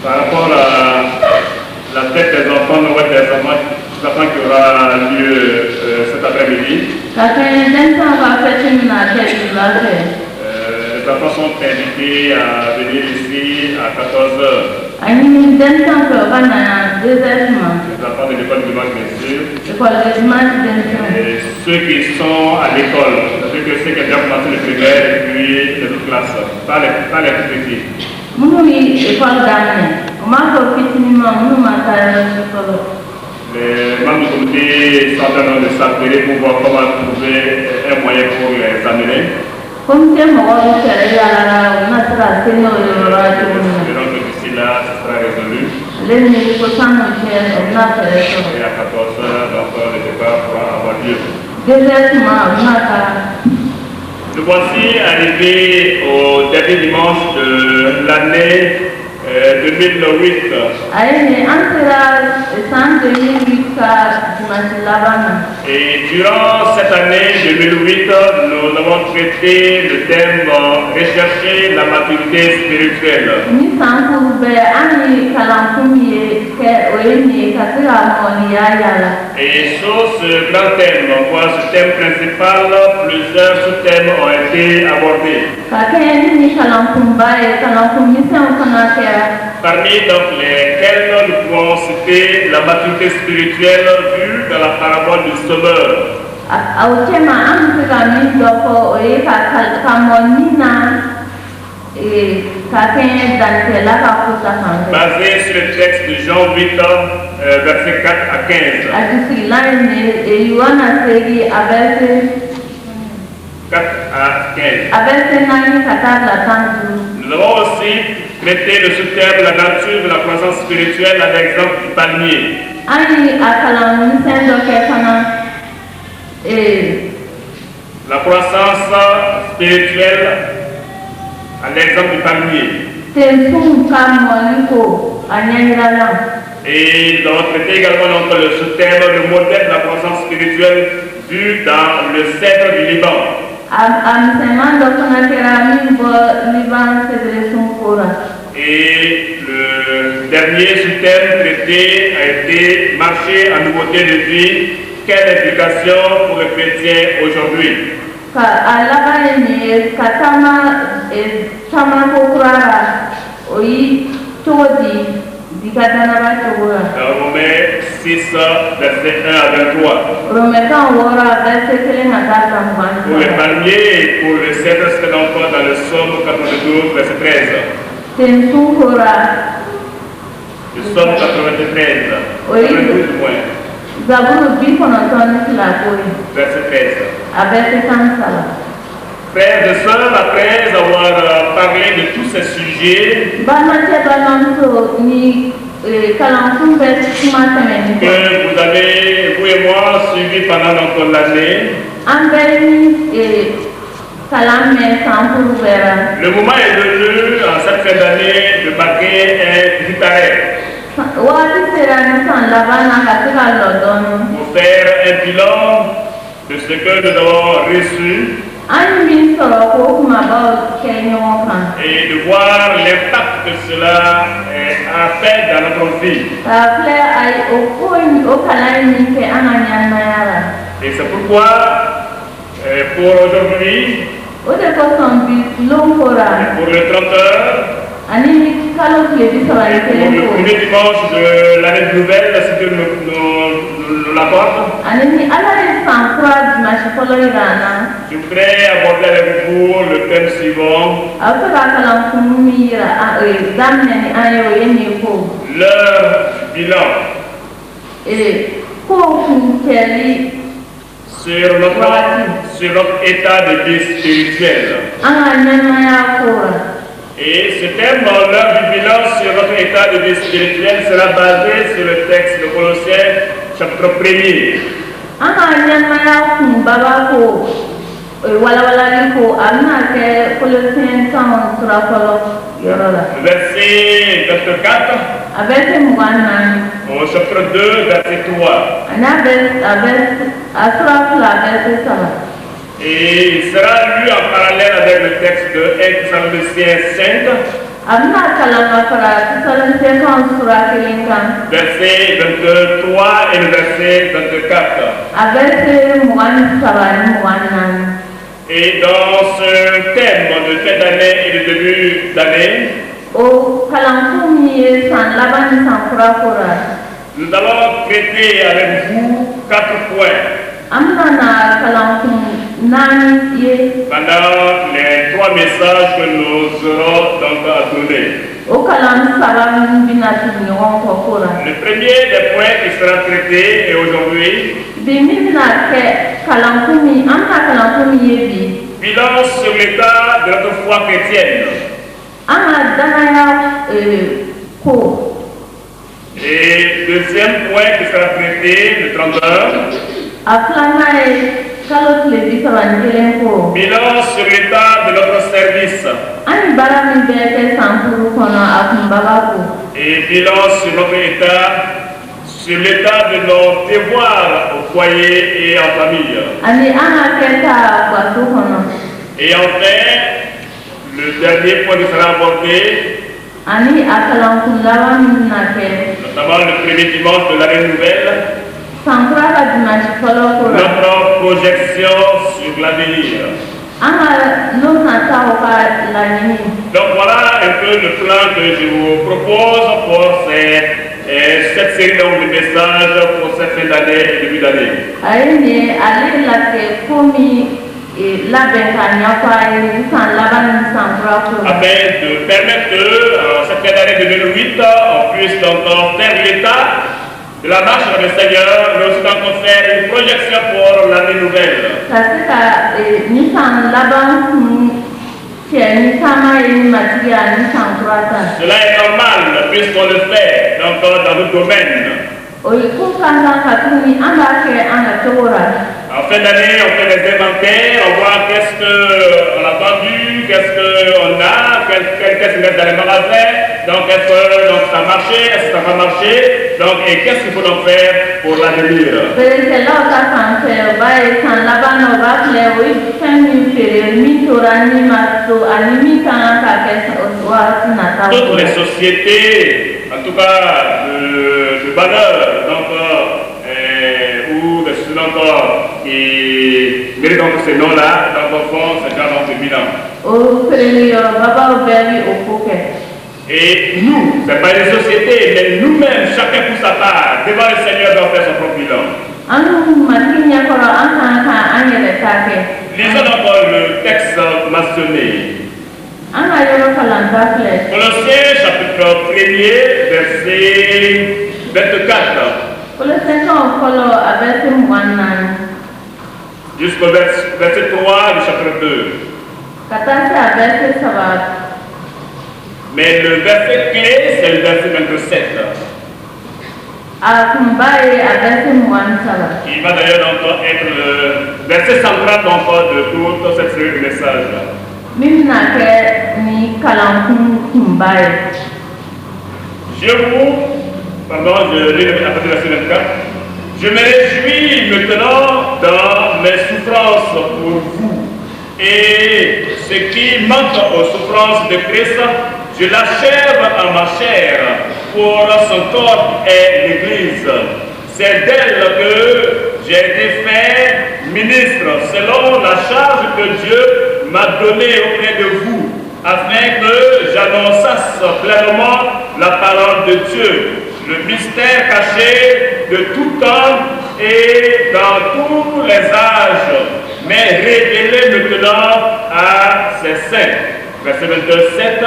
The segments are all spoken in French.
par rapport à la fête des enfants, Noël des enfants qui aura lieu cet après-midi. Les enfants sont invités à venir ici à 14h. Les enfants de l'école du match, bien sûr. Et ceux qui sont à l'école, c'est-à-dire que ceux qui ont déjà commencé le primaire et puis les autres classes, pas les tout petits. Les membres du comité sont en train de s'appeler pour voir comment trouver un moyen pour les amener. Et donc d'ici là, ce sera résolu. Et à 14h, donc le départ pourra avoir lieu. Nous voici arrivés au dernier dimanche de l'année 2008. Et durant cette année 2008, nous avons traité le thème rechercher la maturité spirituelle. Et sur ce grand thème, ce thème principal, plusieurs sous-thèmes ont été abordés. Parmi donc lesquels nous pouvons citer la maturité spirituelle vue dans la parabole du Sauveur. Basé sur le texte de Jean 8, versets 4 à 15. 4 à 15. Nous avons aussi traité le sous-thème la nature de la croissance spirituelle à l'exemple du palmier. La croissance spirituelle à l'exemple du palmier. Et nous avons traité également donc, le sous-thème, le modèle de la croissance spirituelle vu dans le cèdre du Liban. Et le dernier sous-thème traité a été marcher en nouveauté de vie. Quelle implication pour le chrétien aujourd'hui? Romains 6, verset 1 à 23. Pour les palmiers et pour le cèdre, c'est encore dans le Psaume 92, verset 13. Le Psaume 93, verset 13. Frères et sœurs, après avoir parlé de tous ces sujets que vous avez, vous et moi, suivis pendant notre l'année, le moment est venu, en cette fin d'année, de marquer un petit arrêt. Pour faire un bilan de ce que nous avons reçu et de voir l'impact que cela a fait dans notre vie. Et c'est pourquoi, pour aujourd'hui, pour le 30 heures, pour le premier dimanche de l'année nouvelle, si Dieu nous l'apporte, je voudrais aborder avec vous le thème suivant, leur bilan sur notre état de vie spirituel. Et ce thème, l'heure du bilan sur notre état de vie spirituel, sera basé sur le texte de Colossiens, chapitre 1er. Verset 24 au chapitre 2, verset 3. Et il sera lu en parallèle avec le texte de 1 Thessaloniciens 5 Verset 23 et le verset 24. Et dans ce thème de fin d'année et de début d'année, nous allons traiter avec vous 4 points. Pendant les 3 messages que nous aurons donc à donner. Le premier des points qui sera traité est aujourd'hui bilan sur l'état de notre foi chrétienne. Et deuxième point qui sera traité, le 31. Bilan sur l'état de notre service. Et bilan sur notre état, sur l'état de nos devoirs au foyer et en famille. Et enfin, le dernier point qui sera abordé, notamment le premier dimanche de l'année nouvelle, notre projection sur l'avenir. Donc voilà un peu le plan que je vous propose pour cette série de messages pour cette fin d'année et début d'année. Afin de permettre que cette fin d'année 2008, on puisse donc faire l'état de la marche avec le Seigneur, mais aussi donc faire une projection pour l'année nouvelle. Cela est normal puisqu'on le fait donc, dans le domaine. En fin d'année, on fait les inventaires, on voit qu'est-ce qu'on a vendu, qu'est-ce qu'on a, qu'est-ce qu'on a dans les magasins, donc est-ce que donc, ça a marché, est-ce que ça va marcher, donc, et qu'est-ce qu'il faut donc faire pour l'avenir. Toutes les sociétés, en tout cas de valeur, donc, ou de ce nom qui méritent donc ce nom-là, donc font ce genre de bilan. Et nous, ce n'est pas les sociétés, mais nous-mêmes, chacun pour sa part, devant le Seigneur, doit faire son propre bilan. Lisons d'abord le texte mentionné. Colossiens chapitre 1er, verset 24. Jusqu'au verset 3 du chapitre 2. Mais le verset clé, c'est le verset 27. Il va d'ailleurs donc être le verset central donc de toute cette série de messages. Je lis à partir de la verset 24. Je me réjouis maintenant dans mes souffrances pour vous. Et ce qui manque aux souffrances de Christ, je l'achève en ma chair pour son corps et l'Église. C'est d'elle que j'ai été fait ministre selon la charge que Dieu m'a donnée auprès de vous, afin que j'annonçasse pleinement la parole de Dieu, le mystère caché de tout temps et dans tous les âges, mais révélé maintenant à ses saints. Verset 22, 7.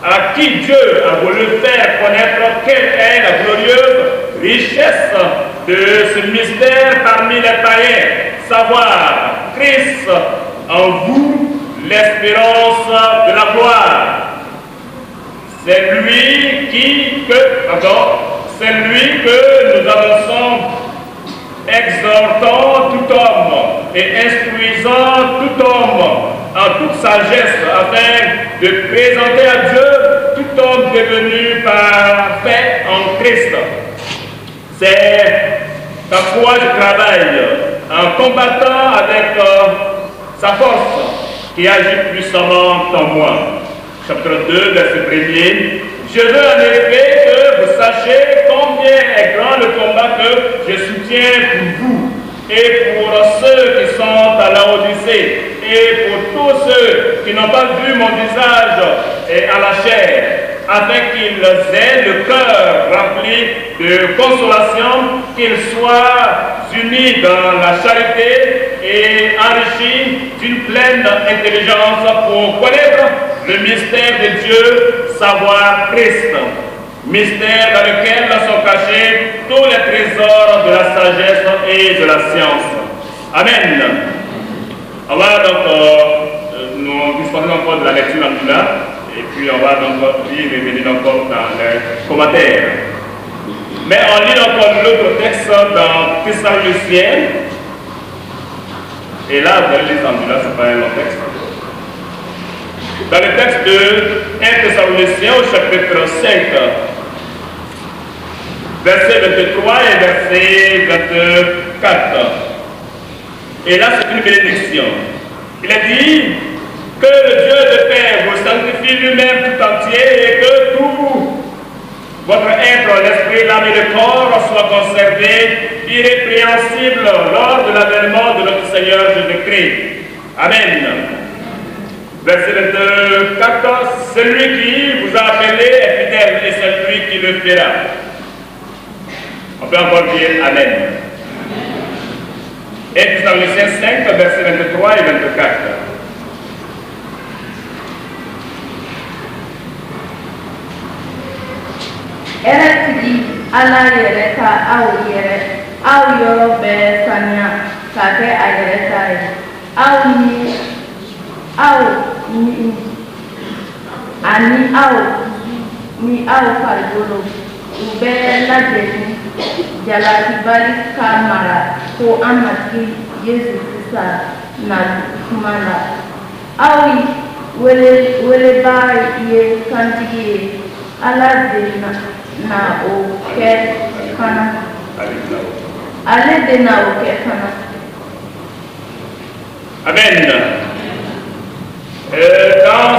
À qui Dieu a voulu faire connaître quelle est la glorieuse richesse de ce mystère parmi les païens, savoir Christ en vous, l'espérance de la gloire. C'est lui que nous annonçons, exhortant tout homme et instruisant tout homme en toute sagesse, afin de présenter à Dieu tout homme devenu parfait en Christ. C'est à quoi je travaille en combattant avec sa force qui agit puissamment en moi. chapitre 2, verset 1er. Je veux en effet que vous sachiez combien est grand le combat que je soutiens pour vous et pour ceux qui sont à la Odyssée et pour tous ceux qui n'ont pas vu mon visage à la chair, afin qu'ils aient le cœur rempli de consolation, qu'ils soient unis dans la charité et enrichis d'une pleine intelligence pour connaître le mystère de Dieu, savoir Christ, mystère dans lequel sont cachés tous les trésors de la sagesse et de la science. Amen. On va donc nous disposer encore de la lecture en tout là, et puis on va donc lire et venir encore dans les commentaires. Mais on lit encore l'autre texte dans Thessaloniciens, et là vous allez lire en tout là, ce n'est pas un long texte. Dans le texte de 1 Thessaloniciens au chapitre 5, verset 23 et verset 24. Et là, c'est une bénédiction. Il a dit que le Dieu de paix vous sanctifie lui-même tout entier et que tout votre être, l'esprit, l'âme et le corps soient conservés irrépréhensibles lors de l'avènement de notre Seigneur Jésus-Christ. Amen. Verset 24. Celui qui vous a appelé est fidèle et c'est lui qui le fera. On peut encore dire Amen. Et puis dans Thessaloniciens 5, versets 23 et 24. Eretidi ala yereka au yere au yoro be sanya kake ayereta au ni ani au fargolo ube la jeni jalati bali kamara ko amati Yesu Krista na kumala au wele ba ye kantigi ala de na o ke kana ale de na o ke kana. Amen. Dans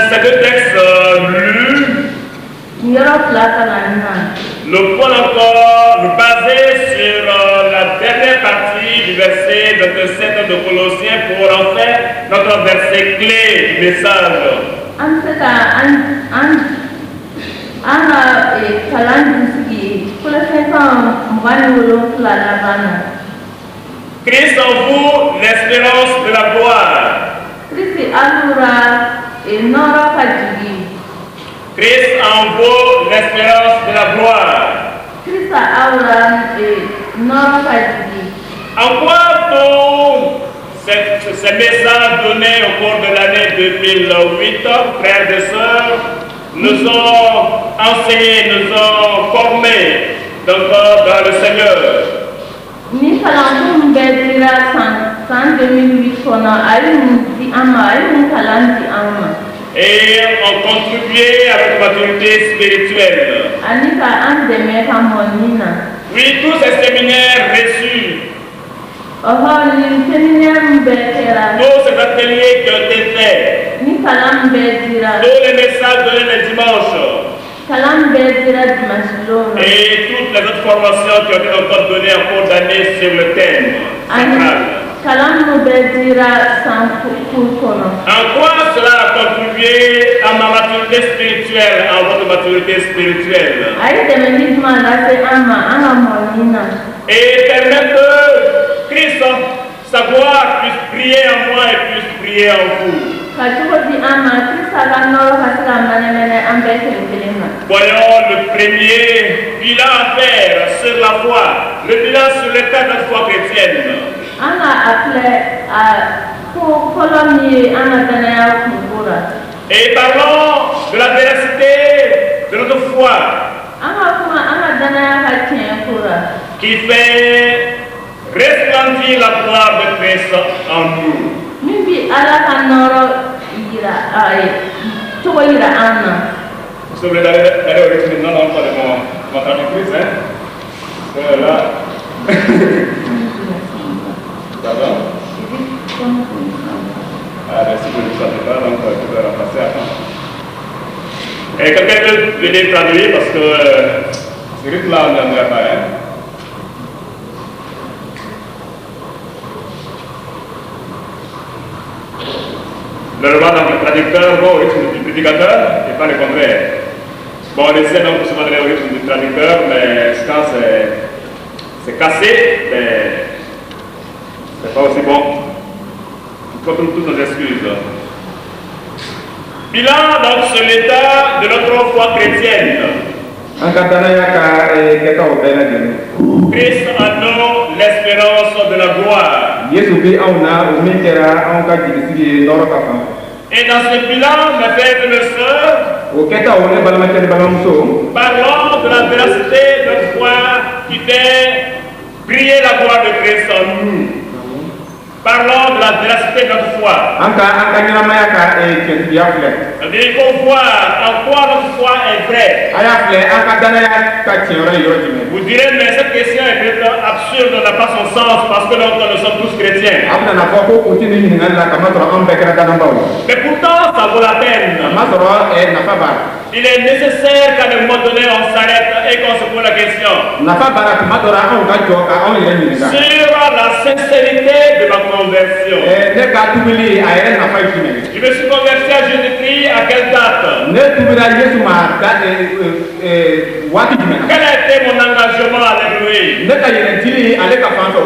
ces deux textes lus, nous pouvons encore nous baser sur la dernière partie du verset 27 de Colossiens pour en faire notre verset clé du message. Christ en vous, l'espérance de la gloire. Christ en vous, l'espérance de la gloire. En quoi ces messages donnés au cours de l'année 2008, frères et sœurs, nous ont enseignés, nous ont formés dans le Seigneur. Et ont contribué à notre maturité spirituelle. Oui, tous ces séminaires reçus, tous ces ateliers qui ont été faits, tous les messages donnés les dimanches, et toutes les autres formations qui ont été encore données en cours d'année sur le thème central. En quoi cela a contribué à ma maturité spirituelle, à votre maturité spirituelle? Et permettre que Christ, sa gloire, puisse prier en moi et puisse prier en vous. Voyons le premier bilan à faire sur la foi, le bilan sur l'état de la foi chrétienne. Et parlons de la véracité de notre foi qui fait resplendir la gloire de Christ en nous. Vous voulez d'aller au rythme, non, pas de mon traductrice, hein? Voilà. Ça va? Ah, merci pour ne pas, donc tu peux remplacer avant. Et quelqu'un peut les traduire parce que c'est juste là on n'en a pas. Hein? Le traducteur va au rythme du prédicateur et pas le contraire. Bon, on essaie donc souvent d'aller au rythme du traducteur, mais quand c'est cassé, mais c'est pas aussi bon. Il faut toutes nos excuses. Bilan donc sur l'état de notre foi chrétienne. Christ en nous l'espérance de la gloire. Et dans ce bilan, mes frères et mes sœurs, parlons de la véracité de notre foi qui fait briller la gloire de Christ en nous. Parlons de la véracité de notre foi. C'est-à-dire qu'il faut voir en quoi notre foi est vraie. Vous direz, mais cette question est peut-être absurde, n'a pas son sens parce que nous sommes tous chrétiens. Mais pourtant, ça vaut la peine. Il est nécessaire qu'à un moment donné, on s'arrête et qu'on se pose la question sur la sincérité de ma conversion. Je me suis converti à Jésus-Christ à quelle date? Quel a été mon engagement avec lui?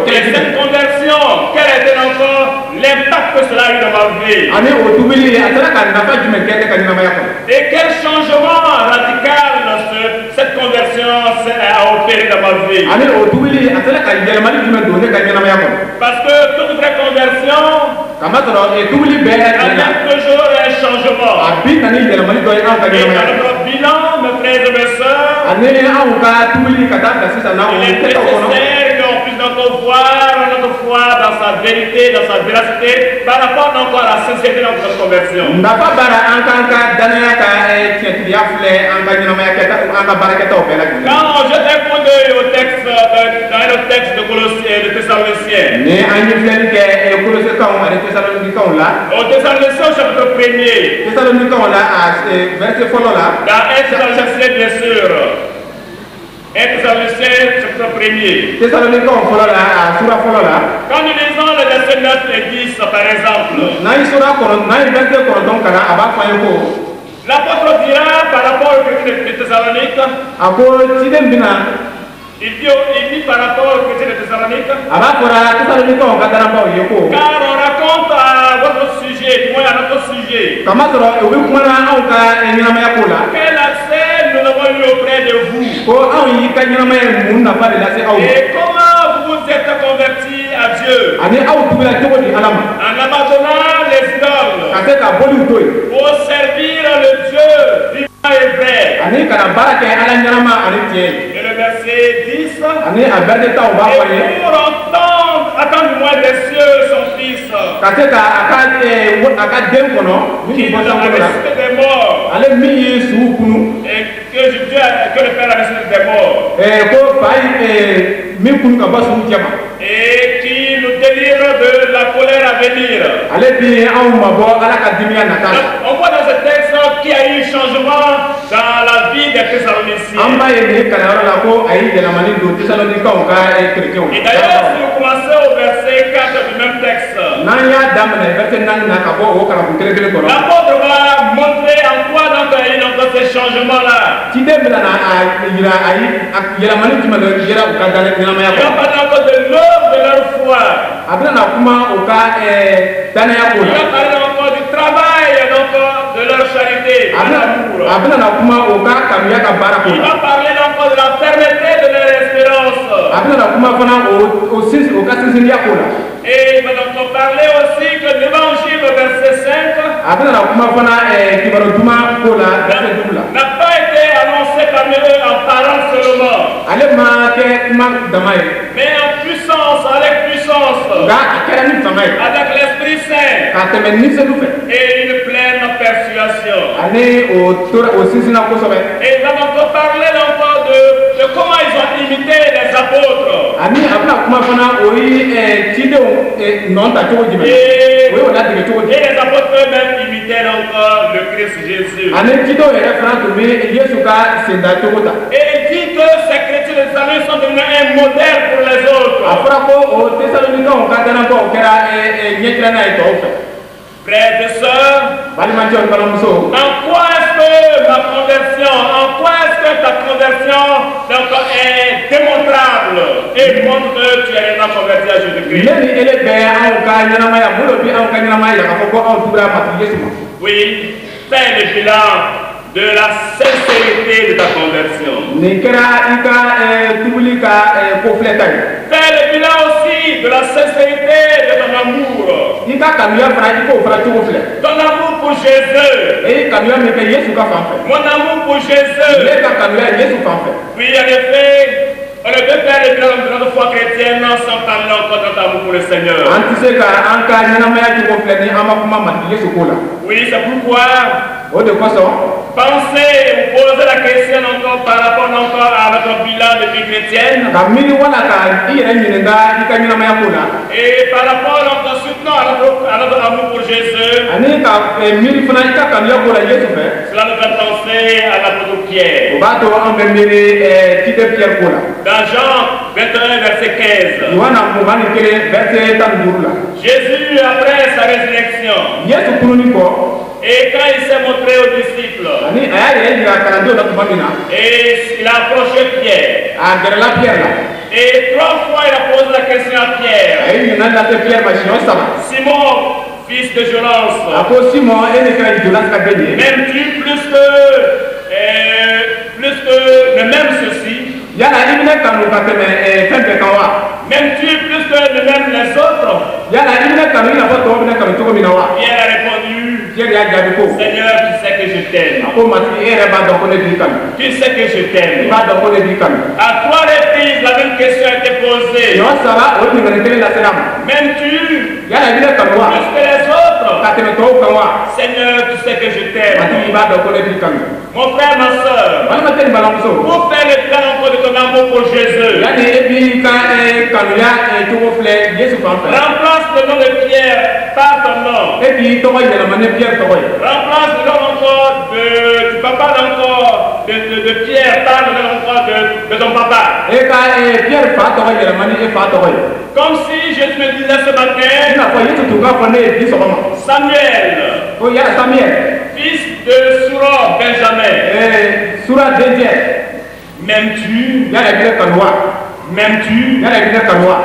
Et cette conversion, quel a été encore l'impact que cela a eu dans ma vie? Et quel changement radical cette conversion a opéré dans ma vie? Parce que toute vraie conversion amène toujours un changement. Et dans notre bilan, mes frères et mes sœurs, il est nécessaire qu'on puisse encore voir notre foi dans sa vérité, dans sa véracité, par rapport encore à la sincérité de notre conversion. Quand on jette un coup d'œil au texte, dans le texte de Colossiens, de Thessaloniciens, au Thessaloniciens chapitre 1er, dans 1 Thessaloniciens bien sûr, 1 Thessaloniciens chapitre 1er, quand nous lisons les versets 9 et 10 par exemple, l'apôtre dira par rapport au chrétien de Thessalonique, il dit par rapport au chrétien de Thessalonique, car on raconte à votre sujet, du moins à notre sujet, quel accès nous avons eu auprès de vous, et comment vous vous êtes convertis à Dieu, en abandonnant les idoles, pour servir le Dieu vivant et vrai. Et le verset 10, et pour attendre moi des cieux son fils, qui nous a ressuscité des morts, et que le Père a ressuscité des morts, et qui nous délivre de la colère à venir. On voit dans ce texte qu'il y a eu un changement dans la vie des Thessaloniciens. Et d'ailleurs, si vous commencez au verset 4 du même texte, l'apôtre va montrer en quoi donc il y a eu donc ce changement-là. Il va parler encore de l'œuvre de leur foi. Il va parler encore du travail donc, de leur charité, de l'amour. Il va parler encore de la fermeté de leur espérance. Et il va donc parler aussi que l'évangile, verset 5, n'a pas été annoncé parmi eux en parole seulement, mais en puissance, avec puissance, avec l'Esprit Saint et une pleine persuasion. Et il va donc parler encore de comment ils ont imité les apôtres. Et les apôtres eux-mêmes imitaient retiennent encore le Christ Jésus. Ani Tito yɛrɛ fana tun bɛ Yesu ka senda cogo ta. Et il dit que ces chrétiens de salut sont devenus un modèle pour les autres. A fɔra ko o Tesalonikaw ka danabɔ kɛra ɲɛjirana ye tɔw fɛ. Frères et sœurs, Balimacɛ ni balimamuso. en quoi est-ce que ma conversion, en quoi est-ce que ta conversion donc, est démontrable et montre que tu es réellement converti à Jésus-Christ? Ne ni ele bɛ anw ka ɲɛnamaya mun de bi anw ka ɲɛnamaya k'a fɔ ko anw tugura matigi Yesu ma. Oui, fais le bilan de la sincérité de ta conversion. Nin kɛra i ka tubili ka ko filɛ ta ye. Fais le bilan aussi de la sincérité de ton amour. I ka kanuya fana i k'o fana cogo filɛ. Ton amour pour Jésus. E ye kanuya min kɛ Yesu ka fan fɛ. Mon amour pour Jésus. Ne ka kanuya Yesu fan fɛ. Oui, en effet, on ne peut faire le bilan de notre foi chrétienne sans parler encore de notre amour pour le Seigneur. An tɛ se ka an ka ɲɛnamaya cogo filɛ ni an ma kuma matigi Yesu ko la. Oui, c'est pourquoi O de kosɔn. pensez ou posez la question encore par rapport encore à notre bilan de vie chrétienne. Ka miiri wala ka i yɛrɛ ɲininka i ka ɲɛnamaya ko la. Et par rapport encore surtout à notre amour pour Jésus. Ani ka miiri fana i ka kanuya ko la Yesu fɛ. Cela nous fait penser à l'apôtre Pierre. O b'a to an bɛ miiri Tite Pierre ko la. Dans Jean 21, verset 15. Yohana 21 verset 15 la. Jésus, après sa résurrection, Yesu kununi kɔ. et quand il s'est montré aux disciples, Ani a y'a yɛrɛ yira kalandenw na tuma min na. et il a approché Pierre, A gɛrɛla Pierre la. et 3 fois il a posé la question à A Pierre. ye ɲininkali lase Pierre ma siɲɛ 3. Simon, fils de A Jonas, ko Simon e de kɛra Jonas ka den ye. m'aimes-tu plus que ne m'aime ceci? Yala i bɛna kanu ka tɛmɛ fɛn bɛɛ kan wa? M'aimes-tu plus que ne m'aiment les autres? Yala i bɛna kanu i n'a fɔ tɔw bɛna kanu cogo min na wa? Pierre a répondu, Pierre y'a jaabi ko. Seigneur, tu sais que je t'aime. A ko matigi e yɛrɛ b'a dɔn ko ne b'i kanu. Tu sais que je I t'aime. b'a dɔn ko ne b'i kanu. À 3 reprises, la même question a été posée. Ɲɔ 3 o ɲininkali kelen lasera ma. M'aimes-tu Yala i bɛna kanu wa? plus que les autres? Ka tɛmɛ tɔw kan wa? Seigneur, tu sais que je t'aime. Matigi i b'a dɔn ko ne b'i kanu. Mon frère, ma soeur, Balimakɛ ni balimamuso. pour faire le plan encore de ton amour pour Jésus, Yani e b'i ka kanuya cogo filɛ Yesu fan fɛ. remplace le nom de Pierre par ton nom. E b'i tɔgɔ yɛlɛma ni Pierre tɔgɔ ye. Remplace le nom encore tu peux pas encore de Pierre par le nom encore de ton papa. E ka Pierre fa tɔgɔ yɛlɛma ni e fa tɔgɔ ye. Comme si Jésus me disait ce I matin, n'a fɔ Yesu tun k'a fɔ ne ye bi sɔgɔma. Samuel, Ko yala Samuel. fils de Sura Benjamin, Sura dencɛ. m'aimes-tu? Yala i bɛ kanu wa? M'aimes-tu? Yala i bɛ kanu wa?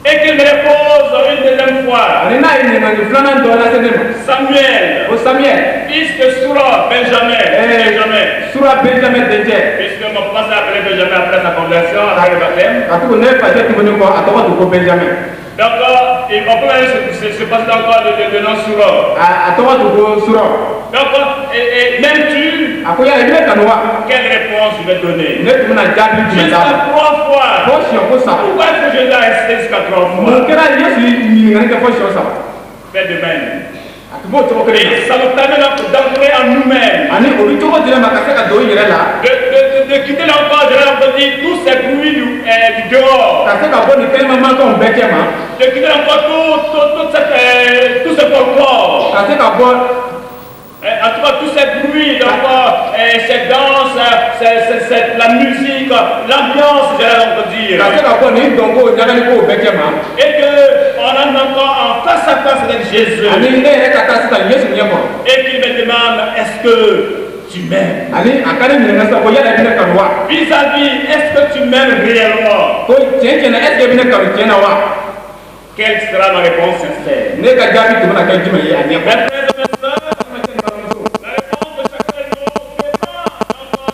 Et qu'il me repose une deuxième fois. Ani n'a ye ɲininkali filanan dɔ lase ne ma. Samuel, Ko Samuel. fils de Sura Benjamin, Benjamin. Sura Benjamin dencɛ. Puisque mon papa s'est appelé Benjamin après sa conversion, après le baptême. Ka tugu ne fajɛ tuguni kɔ a tɔgɔ tun ko Benjamin. Donc, on peut même se passer encore de nom Sura. A tɔgɔ tun ko Sura. Donc, m'aimes-tu? A ko yala i bɛ kanu wa? Quelle réponse je vais donner? Ne tun bɛna jaabi jumɛn d'a ma? Jusqu'à 3 fois. Fo siɲɛ ko 3. Pourquoi est-ce que je dois rester jusqu'à 3 Mun fois? kɛra Yesu ye ɲininkali kɛ fo siɲɛ 3? Fais de même. A tun b'o cogo kelen na. Et ça nous permet donc d'entrer en nous-mêmes. Ani o bi cogo dilen ma ka se ka don i yɛrɛ la. De quitter l'encore, de dire tous ces bruits du dehors. Ka se ka bɔ nin kɛnɛma mankanw bɛɛ cɛ ma. De quitter encore tout ce folklore. Ka se ka bɔ En tout cas, tous ces bruits, donc, ces danses, la musique, l'ambiance, j'allais donc dire. ka se ka bɔ nin dɔnko ɲagaliko bɛɛ cɛ ma. Et qu'on entre encore en face à face avec Jésus. Ani ne yɛrɛ ka taa sisan Yesu ɲɛ kɔrɔ. Et qu'il me demande, est-ce que tu m'aimes? Ani a ka ne ɲininka sisan ko yala i bɛ ne kanu wa? Vis-à-vis, est-ce que tu m'aimes réellement? Ko tiɲɛ tiɲɛ na est-ce que i bɛ ne kanu tiɲɛ na wa? Quelle sera ma réponse sincère? Ne ka jaabi tun bɛna kɛ jumɛn ye a ɲɛ Mes kɔrɔ? frères et mes sœurs, la réponse de chacun de nous dépend encore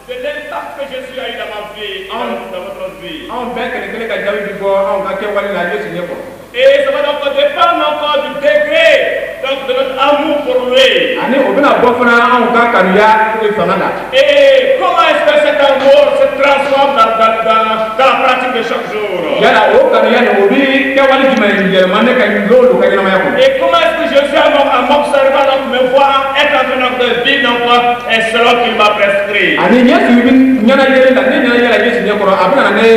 de l'impact que Jésus a eu dans ma vie, dans votre vie. Anw bɛɛ kelen kelen ka jaabi bi bɔ anw ka kɛwale la Yesu ɲɛ kɔrɔ. Et ça va donc dépendre encore du degré donc, de notre amour pour lui. Ani o bɛna bɔ fana anw ka kanuya fanga la. Et comment est-ce que cet amour se transforme dans la pratique de chaque jour? Yala o kanuya nin o bi kɛwale jumɛn yɛlɛma ne ka n'olu ka ɲɛnamaya kɔnɔ. Et comment est-ce que Jésus, en m'observant, donc, me voit être en train de vivre donc, selon qu'il m'a prescrit? Ani Yesu bi ɲɛnajɛ la ne ɲɛnajɛ la Yesu ɲɛ kɔrɔ a bɛna ne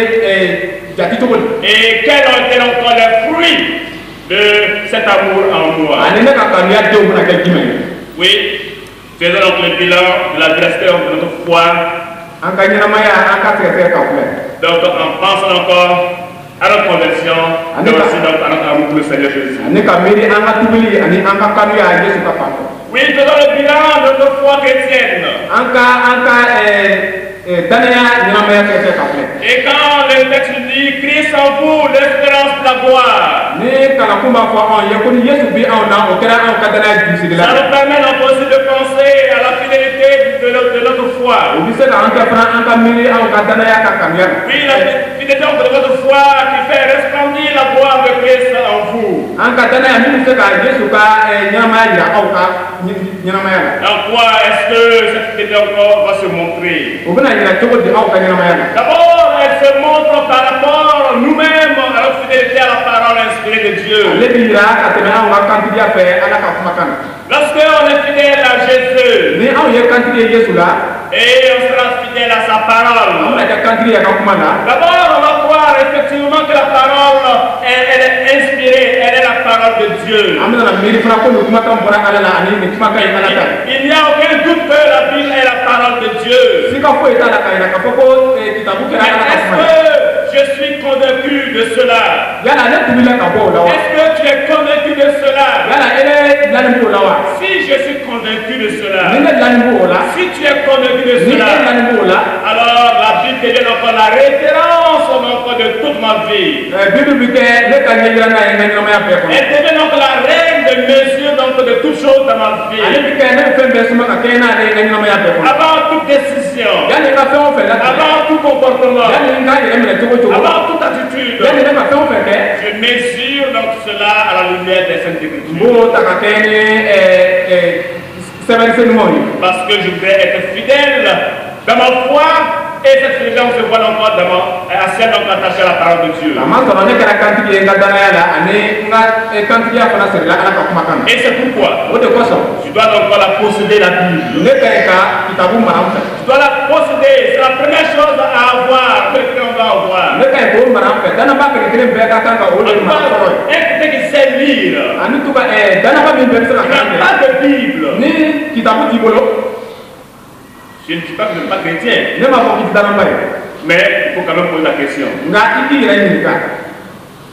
jati cogo di. Et quels ont été donc les fruits de cet amour en moi. Oui, faisons donc le bilan de la véracité de notre foi. Donc en pensant encore à notre conversion, mais aussi donc à notre amour pour le Seigneur Jésus. Oui, faisons le bilan de notre foi chrétienne. Et quand le texte dit Christ en vous, l'espérance de la gloire, ça nous permet donc aussi de penser à la fidélité de notre foi. Oui, la fidélité de votre foi qui fait resplendir la gloire de Christ en vous. En quoi est-ce que cette fidélité encore va se montrer? D'abord, elle se montre par rapport nous-mêmes à notre fidélité à la parole inspirée de Dieu. Lorsque on est fidèle à Jésus et on sera fidèle à sa parole, d'abord on va voir effectivement que la parole elle est inspirée, elle est la parole de Dieu. Il n'y a aucun doute que la Bible est la parole de Dieu. Est-ce que je suis convaincu de cela? Est-ce que tu es convaincu de cela? Si je suis convaincu de cela, si tu es convaincu de cela, alors la Bible devient encore la référence encore de toute ma vie. Elle devient donc la règle de mesure donc de toutes choses dans ma vie. Avant toute décision, avant tout comportement, avant toute attitude, je mesure donc cela à la lumière des Saintes Écritures. Parce que je voudrais être fidèle dans ma foi. Et cette fidélité, on se voit encore assez attaché à la parole de Dieu. Et c'est pourquoi tu dois donc la posséder, la Bible. Tu dois la posséder, c'est la première chose à avoir, que on doit avoir. Un qui sait lire, il n'a pas de Bible. Je ne dis pas que je ne suis pas chrétien. Mais il faut quand même poser la question.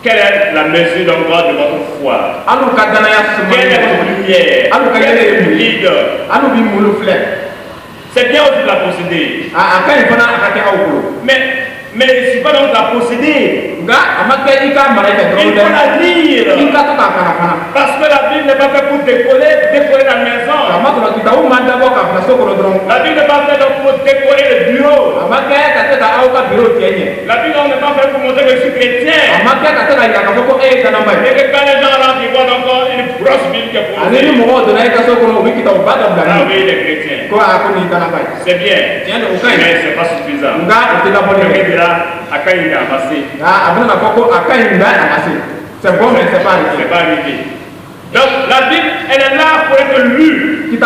Quelle est la mesure d'endroit de votre foi? Quelle est votre lumière? Quel est votre guide? C'est bien aussi de la posséder. Mais il ne suffit pas donc de la posséder. Il faut la lire. Parce que la Bible n'est pas faite pour décorer la maison. La Bible n'est pas faite pour décorer le bureau. La Bible n'est pas faite pour montrer que je suis chrétien. Et que quand les gens rentrent, ils voient encore une grosse Bible qui est posée. Ah oui, les chrétiens. C'est bien. Mais ce n'est pas suffisant. À quand il est amassé. C'est bon, mais c'est pas arrivé. Donc la Bible, elle est là pour être lue. Et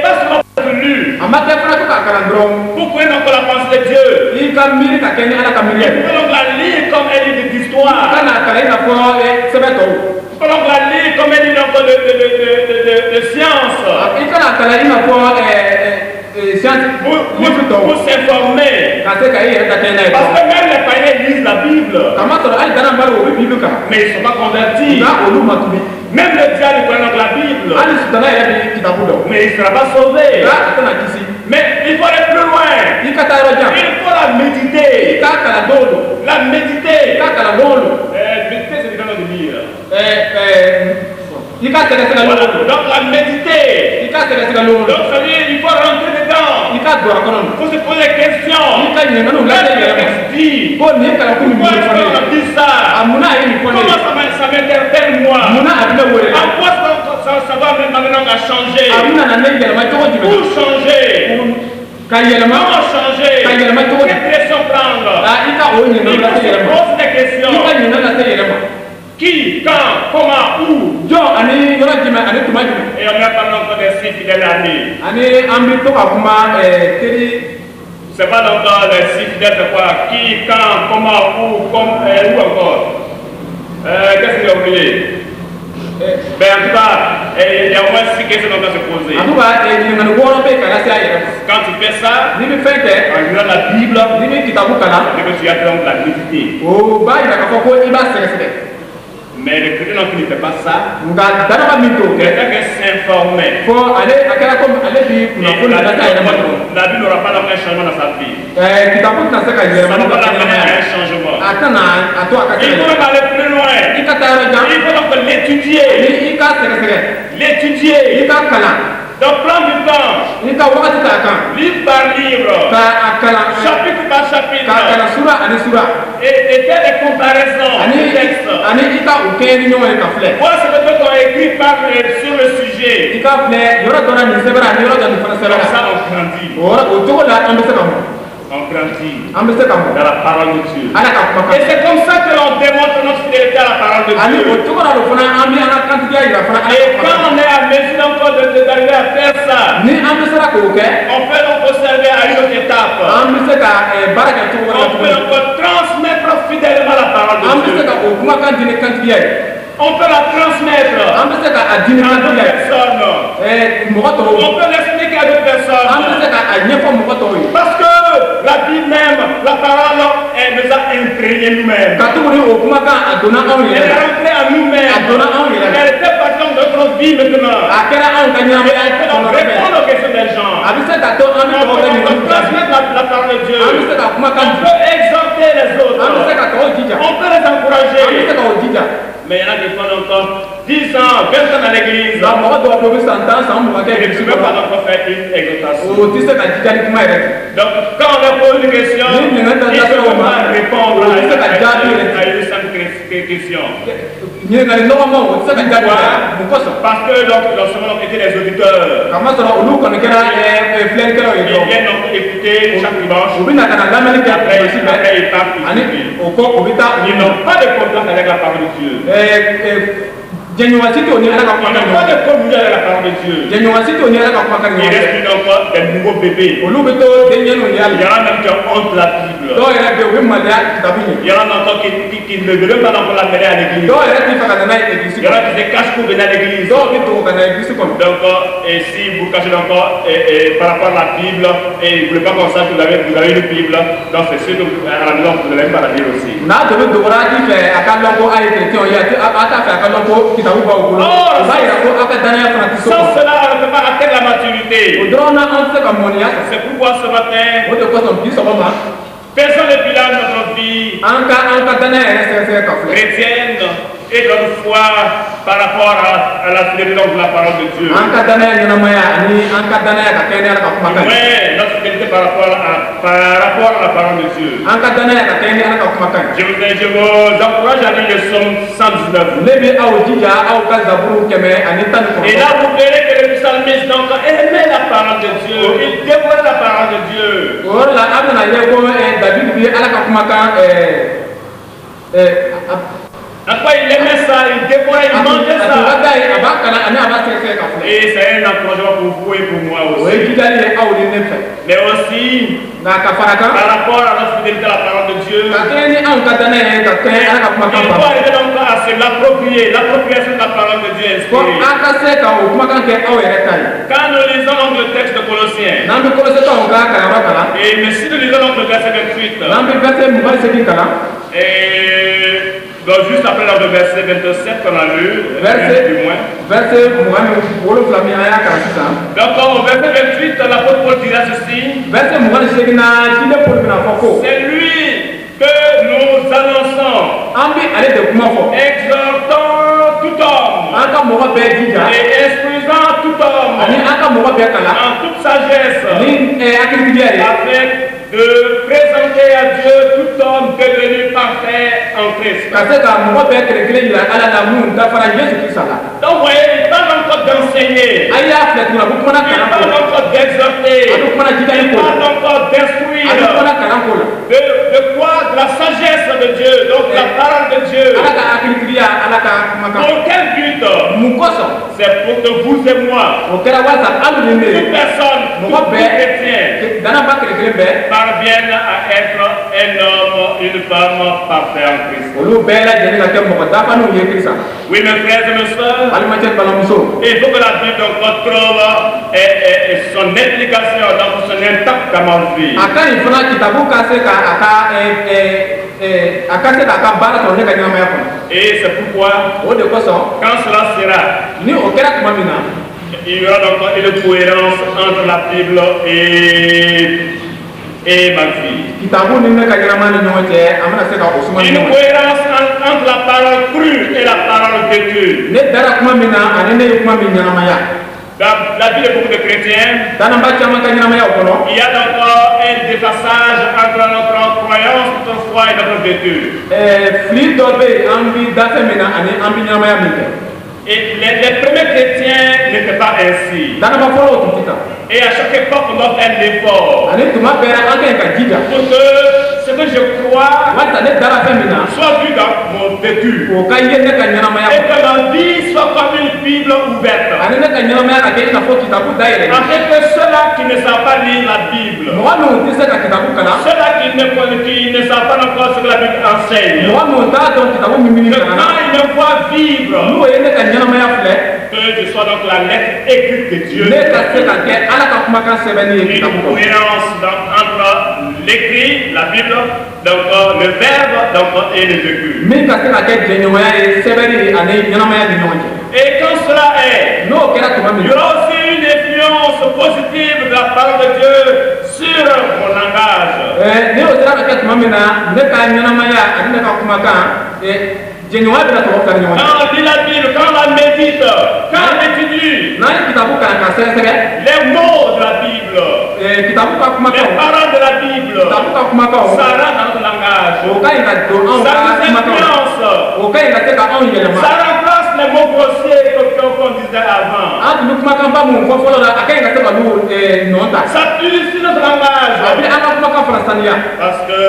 pas seulement pour être lue. Pour connaître encore la pensée de Dieu. Il faut donc la lire comme elle est d'histoire. Il faut donc la lire comme elle est de science. Pour s'informer. Parce que même les païens lisent la Bible. Mais ils ne sont pas convertis. Même le diable connaît donc la Bible. Mais il ne sera pas sauvé. Mais il faut aller plus loin. Il faut la méditer. La méditer. Méditer, c'est évidemment de lire. Donc la méditer. Donc ça veut dire il faut rentrer dedans. Il faut se poser des questions. Pourquoi on dit ça? Comment ça m'interpelle moi? En quoi ça va maintenant à changer? Pour changer. Comment changer? Quelle direction prendre? Il faut se poser des questions. Qui, quand, comment, où? Et on a parlé encore des 6 fidèles amis. C'est pas encore les 6 fidèles, c'est quoi? Qui, quand, comment, où, où encore? Qu'est-ce qu'il a oublié? Ben en tout cas, il y a au moins 6 questions qu'on doit se poser. Quand tu fais ça, en lisant la Bible, tu as donc la vérité. Mais le chrétien qui ne fait pas ça, quelqu'un qui s'informer. La Bible n'aura pas donc un changement dans sa vie. Ça ne va pas l'amener à un changement. Il faut même aller plus loin. Il faut donc l'étudier. L'étudier. Donc prends du temps. Livre par livre. Chapitre par chapitre. Et faire des comparaisons. Des textes. Voir ce que d'autres ont écrit sur le sujet. Comme ça on grandit. On grandit dans la parole de Dieu. Et c'est comme ça que l'on démontre notre fidélité à la parole de Dieu. Et quand on est à mesure encore d'arriver à faire ça, on peut donc observer à une autre étape. On peut encore transmettre fidèlement la parole de Dieu. On peut la transmettre à d'autres personnes. On peut l'expliquer à d'autres personnes. Parce que la Bible même, la parole, elle nous a imprégné nous-mêmes. Elle est rentrée en nous-mêmes. Elle était partie de notre vie maintenant. Et elle peut donc répondre aux questions des gens. On peut transmettre la parole de Dieu. On peut exhorter les autres. On peut les encourager. Mais il y en a qui font encore 10 ans, 20 ans dans l'église. Et ne peuvent pas encore faire une exhortation. Donc, quand on leur pose une question, ils ne peuvent pas répondre à une simple question. Parce que lorsque nous étions des auditeurs, ils viennent donc écouter chaque dimanche. Après ils partent. Ils n'ont pas de contact avec la parole de Dieu. Pas de communion avec la parole de Dieu. Il reste encore des nouveaux bébés. Il y en a même qui ont honte de la Bible. Il y en a encore qui ne veulent pas encore l'amener à l'église. Il y en a qui se cachent pour venir à l'église. Donc, et si vous cachez encore par rapport à la Bible, et vous ne voulez pas comme ça que vous avez une Bible, donc c'est sûr qu'à la maison vous ne l'avez pas la Bible aussi. Sans cela, on ne peut pas atteindre la maturité. C'est pourquoi ce matin, faisons le bilan de notre vie chrétienne et de notre foi par rapport à la fidélité de la parole de Dieu. Mais notre fidélité par rapport à la parole de Dieu. Je vous encourage à lire le psaume 119. Et là, vous verrez que le psalmiste donc aimait la parole de Dieu. Il dévorait la parole de Dieu. Après, il aimait ça, il dévorait, il mangeait ça. Et c'est un encouragement pour vous et pour moi aussi. Mais aussi, par rapport à notre fidélité à la parole de Dieu, il faut arriver donc à se l'approprier, l'appropriation de la parole de Dieu inspirée. Quand nous lisons donc le texte de Colossiens, mais si nous lisons donc le verset 28, donc juste après le verset 27 qu'on a lu, du moins. Donc au verset 28, l'apôtre Paul dira ceci. C'est lui que nous annonçons, exhortant tout homme et instruisant tout homme en toute sagesse, afin de présenter à Dieu tout homme devenu parfait en Christ. Donc vous voyez, il parle encore d'enseigner, il parle encore d'exhorter, il parle encore d'instruire. De quoi? De la sagesse de Dieu, donc la parole de Dieu. Pour quel but? C'est pour que vous et moi, toute personne, tout chrétien, parvienne à être un homme une femme parfaite en Christ. olu bɛɛ lajɛlen ka kɛ mɔgɔ dafaninw ye Kirista la. Oui, mes frères et mes sœurs, Balimakɛ balimamuso. il faut que la Bible encore trouve son application, donc son impact dans ma vie. A ka ɲi fana kitabu ka se ka a ka baara sɔrɔ ne ka ɲɛnamaya kɔnɔ. Et c'est pourquoi, O de kosɔn quand cela sera, ni o kɛra tuma min na. il y aura donc une cohérence entre la Bible et ma vie. Kitabu ni ne ka ɲɛnamaya ni ɲɔgɔn cɛ an bɛna se ka o suma ni Une ɲɔgɔn cɛ. cohérence entre la parole crue et la parole vécue. Ne dara kuma min na ani ne ye kuma min ɲɛnamaya. Dans la vie de beaucoup de chrétiens, Danaba caman ka ɲɛnamaya o kɔnɔ. il y a donc un déphasage entre notre croyance, notre foi et notre vécu. Fili dɔ bɛ yen an bi da fɛn min na ani an bi ɲɛnamaya min kɛ. Et les premiers chrétiens n'étaient pas ainsi. Danaba fɔlɔ o tun ti tan. Et à chaque époque, on doit faire l'effort Ani tuma bɛɛ an ka ɲi ka jija. pour que ce que je crois Walasa ne dara fɛn min na. soit vu dans mon vécu. O ka ye ne ka ɲɛnamaya Et kɔnɔ. que ma vie soit comme une Bible ouverte. Ani ne ka ɲɛnamaya ka kɛ i n'a fɔ kitabu dayɛlɛ. Afin que ceux-là qui ne savent pas lire la Bible, Mɔgɔ minnu tɛ se ka kitabu kalan. ceux-là qui ne savent pas encore ce que la Bible enseigne, Mɔgɔ minnu t'a dɔn kitabu min min que kalan na. quand ils me voient vivre, N'o ye ne ka ɲɛnamaya filɛ. que je sois donc la lettre écrite de Dieu. Ne ka se ka kɛ Ala ka kumakan sɛbɛnni ye Une kitabu kɔnɔ. cohérence entre l'écrit, la Bible, donc le verbe donc, et le vécu. Min ka se ka kɛ jɛɲɔgɔnya ye sɛbɛnni ani ɲɛnamaya ni ɲɔgɔn cɛ. Et quand cela est, N'o kɛra tuma min il y na. aura aussi une influence positive de la parole de Dieu sur mon langage. Ne y'o sera ka kɛ tuma min na ne ka ɲɛnamaya ani ne ka kumakan jɛɲɔgɔnya bɛna sɔrɔ fila ni ɲɔgɔn cɛ. Quand on lit la Bible, quand on la médite, quand on étudie N'an ye kitabu kalan ka sɛgɛsɛgɛ. les mots de la Bible, Kitabu ka les kumakanw. paroles de la Bible, Kitabu ka kumakanw. ça rentre dans notre langage. O ka ɲi ka don anw Ça ka nous kumakanw. influence. O ka ɲi ka se ka anw yɛlɛma. Ça remplace les mots grossiers qu'on disait avant. An tun bɛ kumakanba mun fɔ fɔlɔ la a ka ɲi ka se ka n'u nɔ ta. Ça purifie notre A bɛ langage. an ka kumakan fana saniya. Parce que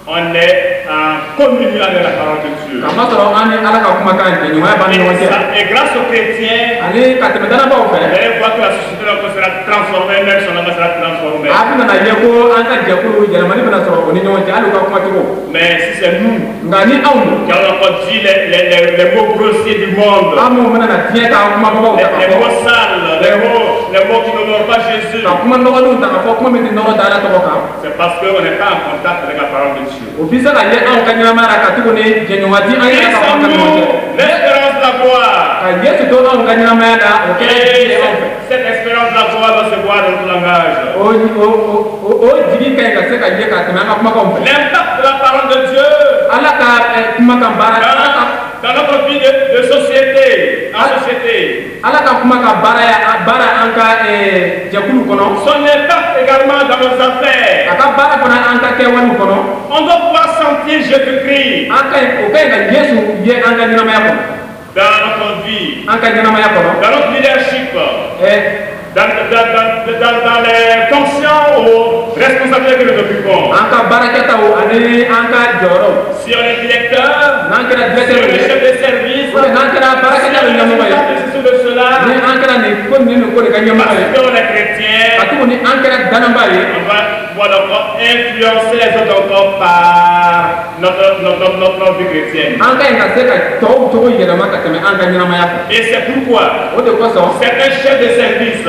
on est en communion avec la parole de Dieu. Kamasɔrɔ an ni Ala ka kumakan jɛɲɔgɔnya b'an ni ɲɔgɔn cɛ. Et grâce aux chrétiens, Ani ka tɛmɛ danabaw vous fɛ. allez voir que la société donc sera transformée, même son langage sera transformé. A bɛna ye ko an ka jɛkulu yɛlɛmani bɛna sɔrɔ o ni ɲɔgɔn cɛ hali u ka kumacogo. Mais si c'est nous Nka ni anw don. qui avons encore dit les mots grossiers du monde, An minnu bɛna na diɲɛ ta kumababaw ta ka les fɔ. mots sales, les mots qui n'honorent pas Jésus, Ka kuma nɔgɔlenw ta ka fɔ kuma min tɛ nɔgɔ da Ala tɔgɔ kan. c'est parce qu'on n'est pas en contact avec la parole de Dieu. O bi se ka ye anw ka ɲɛnamaya la ka tuguni jɛɲɔgɔnya di an yɛrɛ ka kumakan ni ɲɔgɔn cɛ. Laissez-nous l'espérance de la gloire. Ka Yesu to anw ka ɲɛnamaya la o kɛra jigi ye anw fɛ. Cette espérance de la gloire doit se voir dans notre langage. O jigi ka ɲi ka se ka ye ka tɛmɛ an ka kumakanw fɛ. L'impact de la parole de Dieu Ala ka kumakan baara Ala ka dans notre vie de société, en société. Ala ka kumakan baara an ka jɛkulu kɔnɔ. Son impact également dans nos affaires. A ka baara fana an ka kɛwalew kɔnɔ. On doit pouvoir sentir Jésus-Christ An ka ɲi o ka ɲi ka Yesu ye an ka ɲɛnamaya kɔnɔ. dans notre vie, An ka ɲɛnamaya kɔnɔ. dans notre leadership, Ɛ dans les fonctions ou responsabilités que nous occupons. an ka baarakɛtaw ani an ka jɔyɔrɔw. Si on est directeur, N'an kɛra si on directeur est ye. chef de service, Ou bien n'an kɛra si baarakɛta on ni est ɲɛmɔgɔ ye. responsable de ceci ou de cela, Ni an kɛra nin ko nin ko de ka ɲɛmɔgɔ parce ye. qu'on est chrétien, Ka tuguni an kɛra danaba ye. on va pouvoir donc influencer les autres encore par notre vie chrétienne. An ka ɲi ka se ka tɔw cogo yɛlɛma ka tɛmɛ an ka ɲɛnamaya fɛ. Et c'est pourquoi O de kosɔn certains chefs de service,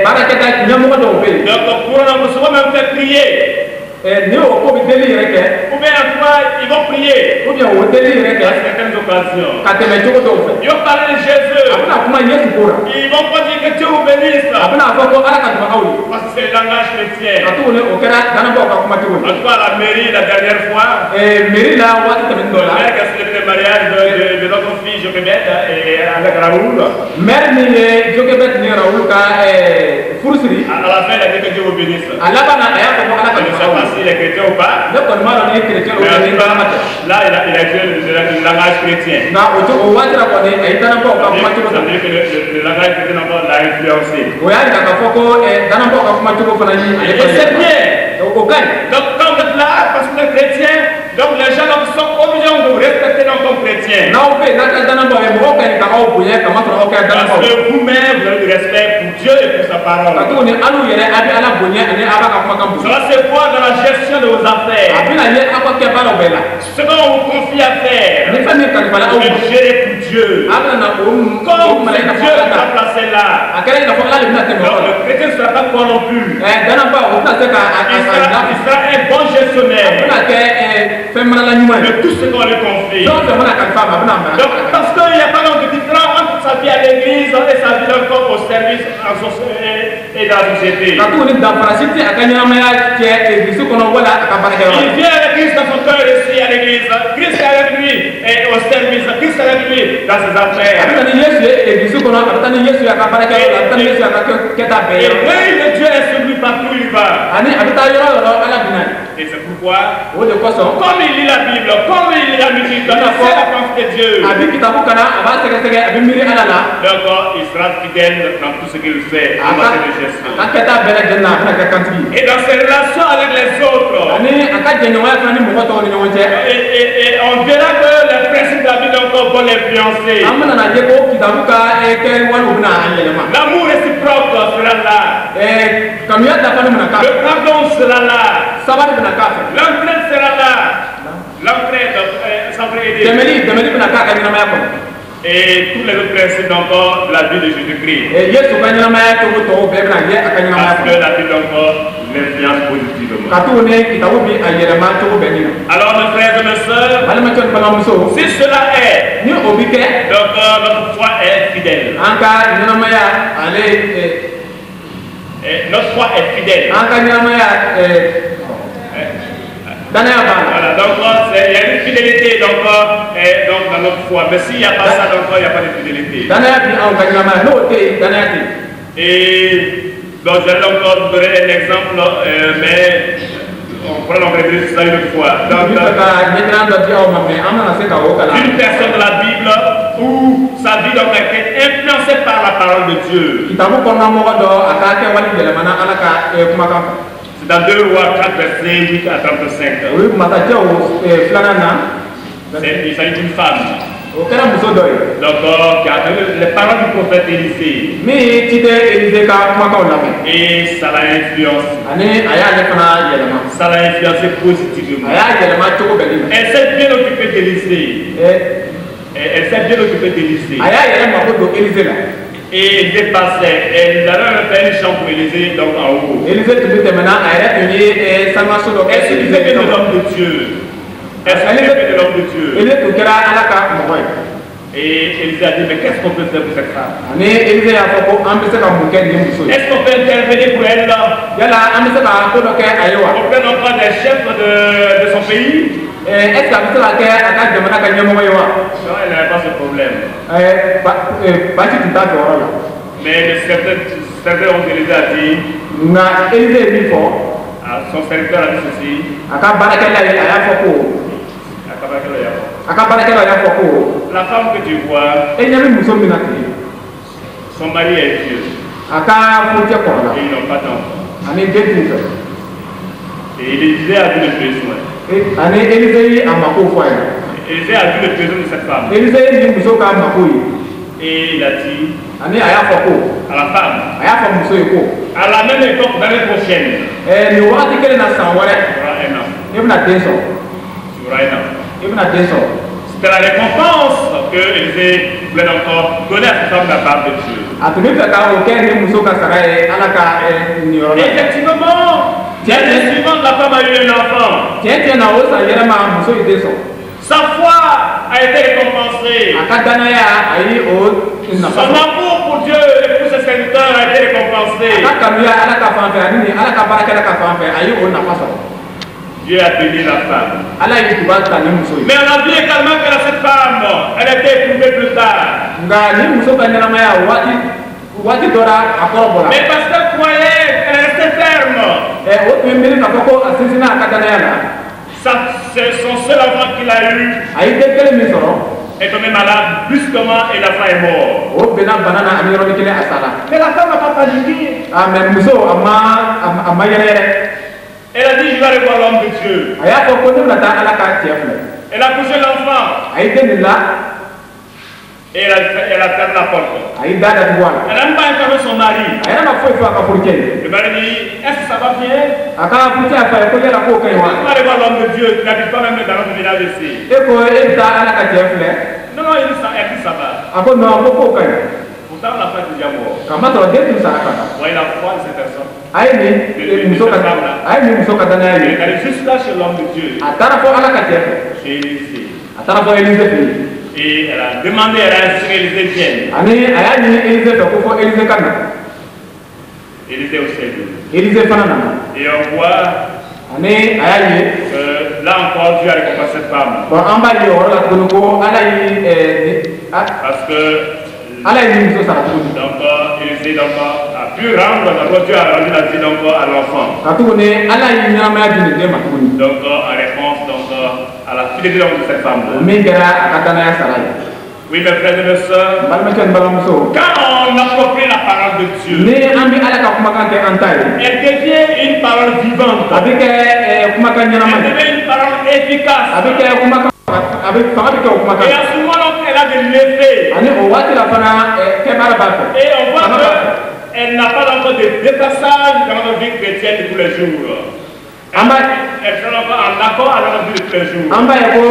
baarakɛta ɲɛmɔgɔ dɔw bɛ yen. donc pour nous souvent même faire prier, Ni o ko bɛ deli yɛrɛ kɛ. ou bien en tout cas, ils vont prier ou bien o deli yɛrɛ kɛ à certaines occasions. ka tɛmɛ cogo dɔw fɛ. Ils vont parler de A Jésus. bɛna kuma Yesu ko la. Ils vont pas dire que Dieu vous bénisse. A bɛna fɔ ko Ala ka dɛmɛ aw ye. Parce que c'est le langage chrétien. Ka tuguni o kɛra danabaw ka kuma cogo En ye. tout cas, à la mairie, la dernière fois, Mairie la waati tɛmɛnen dɔ le la. maire qui a célébré le mariage de notre fille Joquebed et avec Raoul, Maire min ye Joquebed ni Raoul ka furusiri. à la fin, il a dit que Dieu vous bénisse. A laban na a y'a fɔ ko Ala ka Je ne dɛmɛ sais aw pas ye. s'il est chrétien ou pas, Ne kɔni m'a dɔn ni ye chrétien ou mais en bien ni tout cas, barama tɛ. là, il a utilisé le langage chrétien. Nka o waati la kɔni a ye danabaw ka kuma cogo Ça ta. veut dire que le langage chrétien l'a influencé. O y'a yira k'a fɔ ko danabaw ka kuma cogo fana ye ale Et fana c'est ye. bien. O ka ɲi. Donc, quand vous êtes là, parce que vous êtes chrétien, donc les gens donc, sont obligés de vous respecter précédent comme chrétien. Parce Parce que vous-même, vous avez du respect pour Dieu et pour sa parole. Cela se voit dans la gestion de vos affaires. Ce qu'on vous confie à faire, vous devez gérer pour Dieu. Comme Dieu l'a placé là. Alors, le chrétien ne sera pas quoi non plus. Il sera un bon gestionnaire de tout ce qu'on lui confie. Donc, parce qu'il n'y a pas de différence entre sa vie à l'église et sa vie encore au service et dans la société. Il vient avec Christ dans son cœur ici à l'église. Christ est avec lui et au service. Christ est avec lui dans ses affaires. Et l'œil de Dieu est sur lui partout où il va. Et c'est pourquoi, comme il lit la Bible, comme il lit la musique, c'est la pensée de Dieu. Donc, il sera fidèle dans tout ce qu'il fait en matière de gestion. Et dans ses relations avec les autres, et on verra que les principes de la Bible encore vont l'influencer. L'amour réciproque sera là. Le pardon sera là. L'entraide sera là. L'entraide, ça va aider. Et tous les autres principes encore de la vie de Jésus-Christ. Parce que la Bible encore l'influence positivement. Alors mes frères et mes sœurs, si cela est, donc notre foi est fidèle. Notre foi est fidèle. Voilà, donc il y a une fidélité donc dans notre foi. Mais s'il n'y a pas ça, donc il n'y a pas de fidélité. Et donc je vais encore vous donner un exemple, mais on pourra en réfléchir ça une fois. Donc, une personne de la Bible où sa vie donc a été influencée par la parole de Dieu. C'est dans 2 Rois 4, versets 8 à 35. Il s'agit d'une femme. Donc, qui a entendu les paroles du prophète Élisée. Et ça l'a influencé. Ça l'a influencé positivement. Elle s'est bien occupée d'Élisée. Et Élisée passait. Elle avait fait une chambre pour Élisée, donc en haut. Elle s'occupait de l'homme de Dieu. Et Élisée a dit, mais qu'est-ce qu'on peut faire pour cette femme? Est-ce qu'on peut intervenir pour elle là? On peut non pas des chefs de son pays? Non, elle n'avait pas ce problème. Mais certains ont Élisée a dit, son serviteur a dit ceci. La femme que tu vois, son mari est vieux. Et ils n'ont pas d'enfant. Et Élisée a vu le besoin. Élisée a vu le besoin de cette femme. Et il a dit à la femme, à la même époque, l'année prochaine, tu auras un enfant. C'était la récompense que Élisée voulait encore donner à cette femme de la part de Dieu. Et effectivement, l'année suivante, la femme a eu un enfant. Sa foi a été récompensée. Son amour pour Dieu et pour ses serviteurs a été récompensé. Dieu a béni la femme. Mais on a vu également que cette femme, elle a été éprouvée plus tard. Mais parce qu'elle croyait, elle restait ferme. Son seul enfant qu'il a eu est tombé malade brusquement et l'enfant est mort. Mais la femme n'a pas paniqué. Elle a dit, je vais aller voir l'homme de Dieu. Elle a couché l'enfant. a yi den la Et elle a fermé la porte. a yi da da tuwa Elle n'a même pas interrogé son mari. a yɛrɛ ma foyi fɔ a ka furu cɛ ye Le mari dit, est-ce que ça va bien? a ka furu cɛ a fa ye ko yala k'o ka ɲi wa On va aller voir l'homme de Dieu qui n'habite pas même dans notre village ici. e ko e bɛ taa ala ka cɛ filɛ Non, non, elle dit ça va. a ko non ko k'o ka ɲi Pourtant, on n'a pas déjà mort. ka ma sɔrɔ den tun sara ka ban Voyez la foi de cette personne. a ye nin muso ka danaya Elle ye est allée juste là chez l'homme de Dieu, a taara fɔ ala ka cɛ fɛ chez Élisée. a taara fɔ Elize fɛ yen Et elle a demandé, elle a inscrit Élisée vienne. ani a y'a ɲini Elize fɛ ko fɔ Elize ka na Élisée aussi est venu. Elize fana nana Et on voit ani a y'a ye que là encore, Dieu a récompensé cette femme. bon an b'a ye o yɔrɔ la tuguni ko ala ye Parce que ala ye nin muso sara tuguni donc, Élisée donc, a pu rendre, donc, Dieu a rendu la vie donc, à l'enfant. ka tuguni ala ye ɲɛnamaya di nin den ma tuguni Donc, en réponse donc, à la fidélité donc, de cette o femme-là. min kɛra a ka danaya sara ye Oui, mes frères et mes sœurs, n balimakɛ ni balimamuso quand on approprie la parole de Dieu, ni an bɛ ala ka kumakan kɛ an ta ye elle devient une parole vivante. a bɛ kɛ kumakan ɲɛnama Elle ye devient une parole efficace. a bɛ kɛ kumakan a bɛ fanga bɛ kɛ o kumakan Et à ce moment-là, elle a de l'effet. ani o waati la fana kɛbaara b'a fɛ Et on voit fanga b'a fɛ qu'elle n'a pas encore de dépassage dans notre vie chrétienne de tous les jours. an b'a Elle fait encore en accord avec notre vie de tous les jours. an b'a ye ko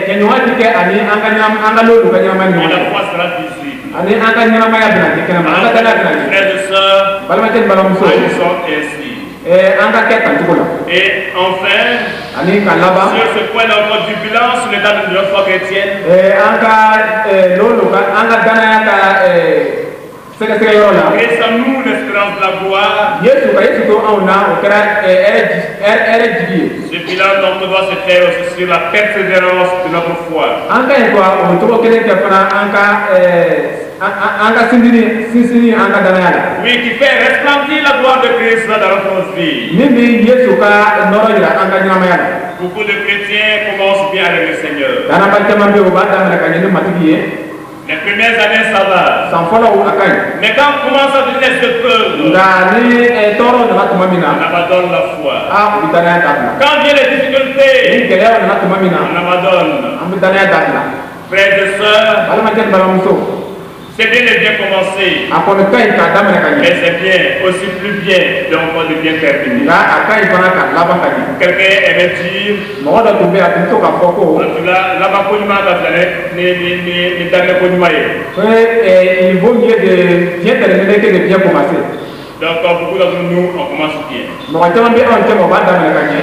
jɛɲɔgɔn ti kɛ ani an ka n'olu ka ɲɛnama Et ɲɔgɔn la ye foi sera visible. ani an ka ɲɛnamaya bɛna di kɛnɛma an ka danaya bɛna di Frères et sœurs, balimakɛ ni balimamuso agissons ainsi. an ka kɛ tancogo la Et enfin, ani ka laban sur ce point encore du bilan sur l'état de notre foi chrétienne, an ka n'olu ka an ka danaya ka sɛgɛsɛgɛ yɔrɔ la et sans nous l'espérance de la gloire, yesu ka yesu to anw na o kɛra hɛrɛ jigi ye ce bilan donc doit se faire aussi sur la persévérance de notre foi. an ka ɲi kuwa o cogo kelen kɛ fana an ka sinsinni an ka danaya la Oui, qui fait resplendir la gloire de Christ dans notre vie. min bi yesu ka nɔrɔ yira an ka ɲɛnamaya la Beaucoup de chrétiens commencent bien avec le Seigneur. danaba caman bɛ yen o b'a daminɛ ka ɲɛ ni matigi ye Les premières années, ça va. san fɔlɔw a ka ɲi Mais quand on commence à venir les épreuves, nka ni tɔɔrɔ nana tuma min on na abandonne la foi. u bɛ danaya dabila Quand viennent les ni difficultés, gɛlɛyaw nana tuma min on na abandonne. an bɛ danaya dabila Frères et sœurs, balimakɛ ni balimamuso c'est bien de bien commencer. a kɔni ka ɲi k'a daminɛ ka ɲɛ Mais c'est bien, aussi plus bien, donc de bien terminer. nka a ka ɲi fana ka laban ka ɲɛ Quelqu'un aimait dire, mɔgɔ dɔ tun bɛ yen a tun bɛ to k'a fɔ ko laban ko ɲuman ka fila ni daminɛ ko ɲuman ye. il vaut mieux de bien terminer que de bien commencer Donc beaucoup d'entre nous, on commence bien. mɔgɔ caman bɛ anw cɛ ma o b'a daminɛ ka ɲɛ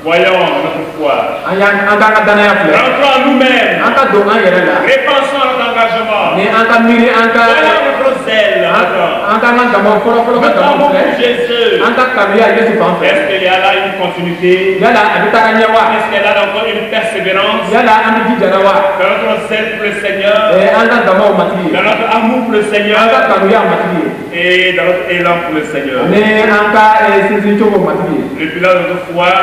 Voyons notre foi. an k'an ka danaya filɛ Rentrons en nous-mêmes. an ka don an yɛrɛ la Repensons à notre engagement. ni an ka miiri an ka Voyons notre zèle. an k'an ka damaw fɔlɔfɔlɔ ka Mettons damaw pour filɛ Jésus. an ka kanuya Yesu fan fɛ Est-ce qu'il y a là une continuité? yala a bɛ taga ɲɛ wa Est-ce qu'il y a là encore une persévérance yala an bɛ jijara wa dans notre zèle pour le Seigneur, an ka damaw matigi ye dans notre amour pour le an ka Seigneur kanuya matigi ye et dans notre élan pour le Seigneur? ni an ka sinsin cogo matigi ye Le bilan de notre foi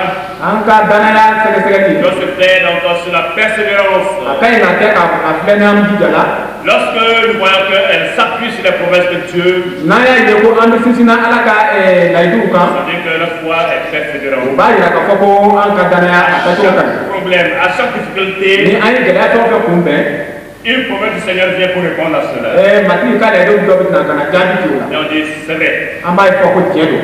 an ka danaya sɛgɛsɛgɛli doit se faire donc sur la persévérance. a ka ɲi ka kɛ ka filɛ ni an bɛ jija la Lorsque nous voyons qu'elle s'appuie sur les promesses de Dieu, n'an y'a ye ko an bɛ sinsin na ala ka layiduw kan ça veut dire que notre foi est o persévérante. b'a yira k'a fɔ ko an ka danaya a À kɛcogo ka ɲi chaque problème, à chaque ni difficulté, an ye gɛlɛya fɛn o fɛn kunbɛn une promesse du Seigneur vient pour répondre à cela. matigi ka layidu dɔ bɛ na ka na jaabi di o la Et on dit, c'est vrai, an b'a fɔ ko tiɲɛ don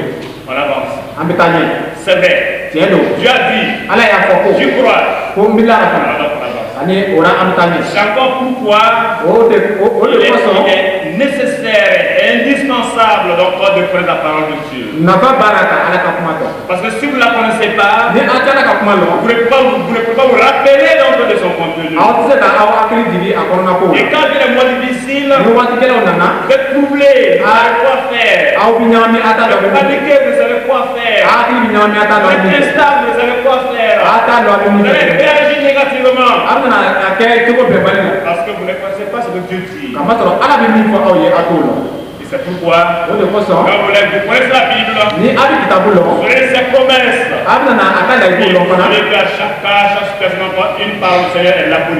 on avance. an bɛ taa ɲɛ C'est vrai. tiɲɛ don Dieu a dit, ala y'a fɔ ko j'y crois. ko n bɛ lara fana Alors on avance. ani o la an bɛ taa ɲɛ C'est encore pourquoi o de kosɔn il est nécessaire et indispensable donc de prendre la parole de Dieu. nafa b'a la ka ala ka kuma dɔn Parce que si vous ne la connaissez pas, ni an tɛ ka kuma dɔn vous ne pouvez pas vous rappeler donc de son contenu. aw tɛ se ka aw hakili jigin a kɔnɔna ko Et la quand vient les mois difficiles, ni waati gɛlɛnw nana vous êtes troublé, vous savez quoi faire. aw bɛ ɲagami a t'a dɔn Vous bɛ min paniquez, vous savez quoi faire. a hakili bɛ ɲagami a t'a Vous dɔn êtes min instable, vous savez quoi faire. a t'a dɔn a bɛ Vous min allez kɛ réagir négativement. a bɛna a kɛ cogo bɛɛ bali la Parce que vous ne connaissez pas ce que Dieu dit. k'a sɔrɔ ala bɛ min fɔ aw ye a t'o lɔ Et c'est pourquoi, o de kosɔn quand vous connaissez la Bible, ni a bɛ kitabu lɔ vous connaissez ses promesses. a bɛna na a ka layidu Et lɔ vous fana savez qu'à chaque situation, une parole du Seigneur est là pour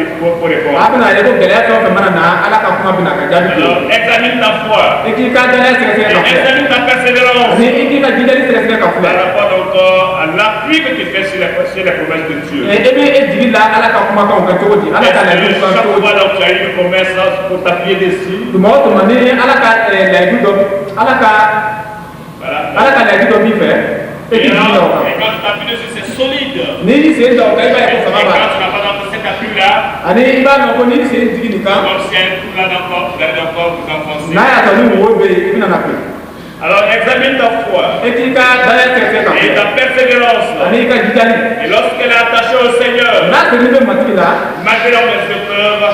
répondre. a bɛna ye ko gɛlɛya fɛn o fɛn mana na ala ka kuma bɛna ka jaabi di Alors, examine ta foi. i k'i ka danaya sɛgɛsɛgɛ Et ka filɛ examine ta persévérance ni i k'i ka jijali sɛgɛsɛgɛ ka filɛ par rapport donc encore à l'appui que tu fais sur les promesses de Dieu. et bien et dit là ala ka kuma kan ka cogo di ala ka la Est-ce que kan chaque cogo fois donc tu as une promesse pour t'appuyer dessus? di mo to mane ala ka la du do ala ka la du do bi fait et Et puis quand non tu t'appuies dessus, c'est solide. ni c'est donc ka ba Et ko quand sama ba tu n'as pas donc cet appui-là, ani iba no ko ni c'est digi ni kan comme si un trou là d'encore, vous allez encore vous enfoncer. na ya to ni wo be ibina na pe Alors examine ta foi et ti ka da ya te ka et ta persévérance. ani ka jitali Et lorsqu'elle est attachée au Seigneur, na te ni be matila malgré les épreuves,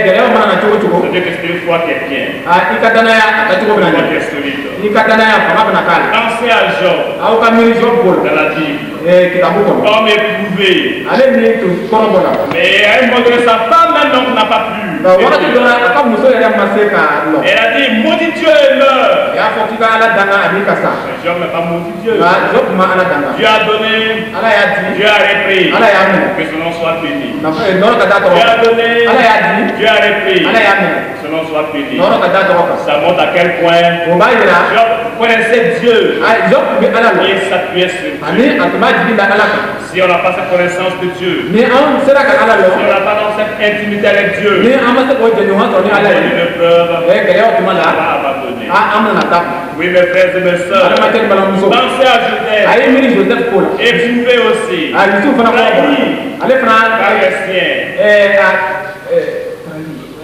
gele o mana na cogo cogo c'est que c'est une foi qui est bien, ikatana ya ka cogo une bina foi qui ni est solide. ikatana ya fama bina kala Pensez à Job au ka miri job bol dans la Bible, kitabu ko homme éprouvé. ale ni to kono bola Mais à un moment donné, sa femme même donc n'a pas plu. ba wakati dona aka muso yɛrɛ ma se ka lɔ Elle a dit, maudit Dieu et meurt. y'a fɔ k'i ka ala danga ani ka sa Mais Job n'a pas maudit Dieu. nka jɔ kuma ala danga Dieu a donné, ala y'a di Dieu a repris. ala y'a minɛ Que son nom soit béni. nɔnɔ ka taa Dieu tɔgɔ a donné, ala y'a di Dieu a repris. ala y'a minɛ Que son nom soit béni. nɔnɔ ka taa tɔgɔ kan Ça montre à quel point o b'a yira Job connaissait Dieu jɔ kun bɛ ala la et s'appuyait sur Dieu. ani a tun b'a jigi da ala kan Si on n'a pas cette connaissance de Dieu, ni an sera ka ala si on lɔ n'a pas dans cette intimité avec ni Dieu, an ma se k'o jɛɲɔgɔn sɔrɔ ni ala on ye une preuve, gɛlɛyaw tuma on la va abandonner. an bɛna taa kun Oui, mes frères et mes sœurs, adamaden ni balimamuso pensez à a Joseph, ye miiri joseph ko la éprouvé aussi, a yusuf fana kɔrɔ bɔra ale fana par les siens.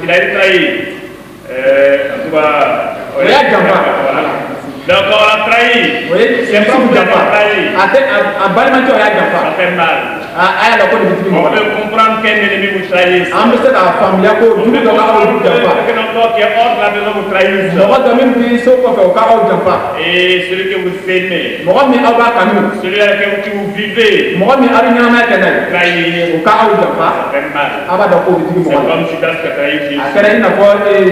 Il a été trahi. En tout cas, o y'a janfa voilà. Donc on l'a trahi. o ye C'est pas yusufu vous qui janfa trahi. a balimakɛ o y'a janfa Ça fait mal. a y'a lɔ ko nin bitigi On mɔgɔ la peut comprendre qu'un ennemi vous trahisse. an bɛ se k'a faamuya ko On jugu peut dɔ ka aw comprendre janfa que quelqu'un encore qui est hors de la maison vous trahisse. mɔgɔ dɔ min bi so kɔfɛ o ka aw janfa Et celui que vous aimez, mɔgɔ min aw b'a kanu celui avec qui vous vivez, mɔgɔ min aw bɛ ɲɛnamaya kɛ n'a ye trahir, o ka aw janfa ça fait mal. a b'a dɔn ko bitigi C'est mɔgɔ la comme Judas qui a trahi a Jésus. kɛra i n'a fɔ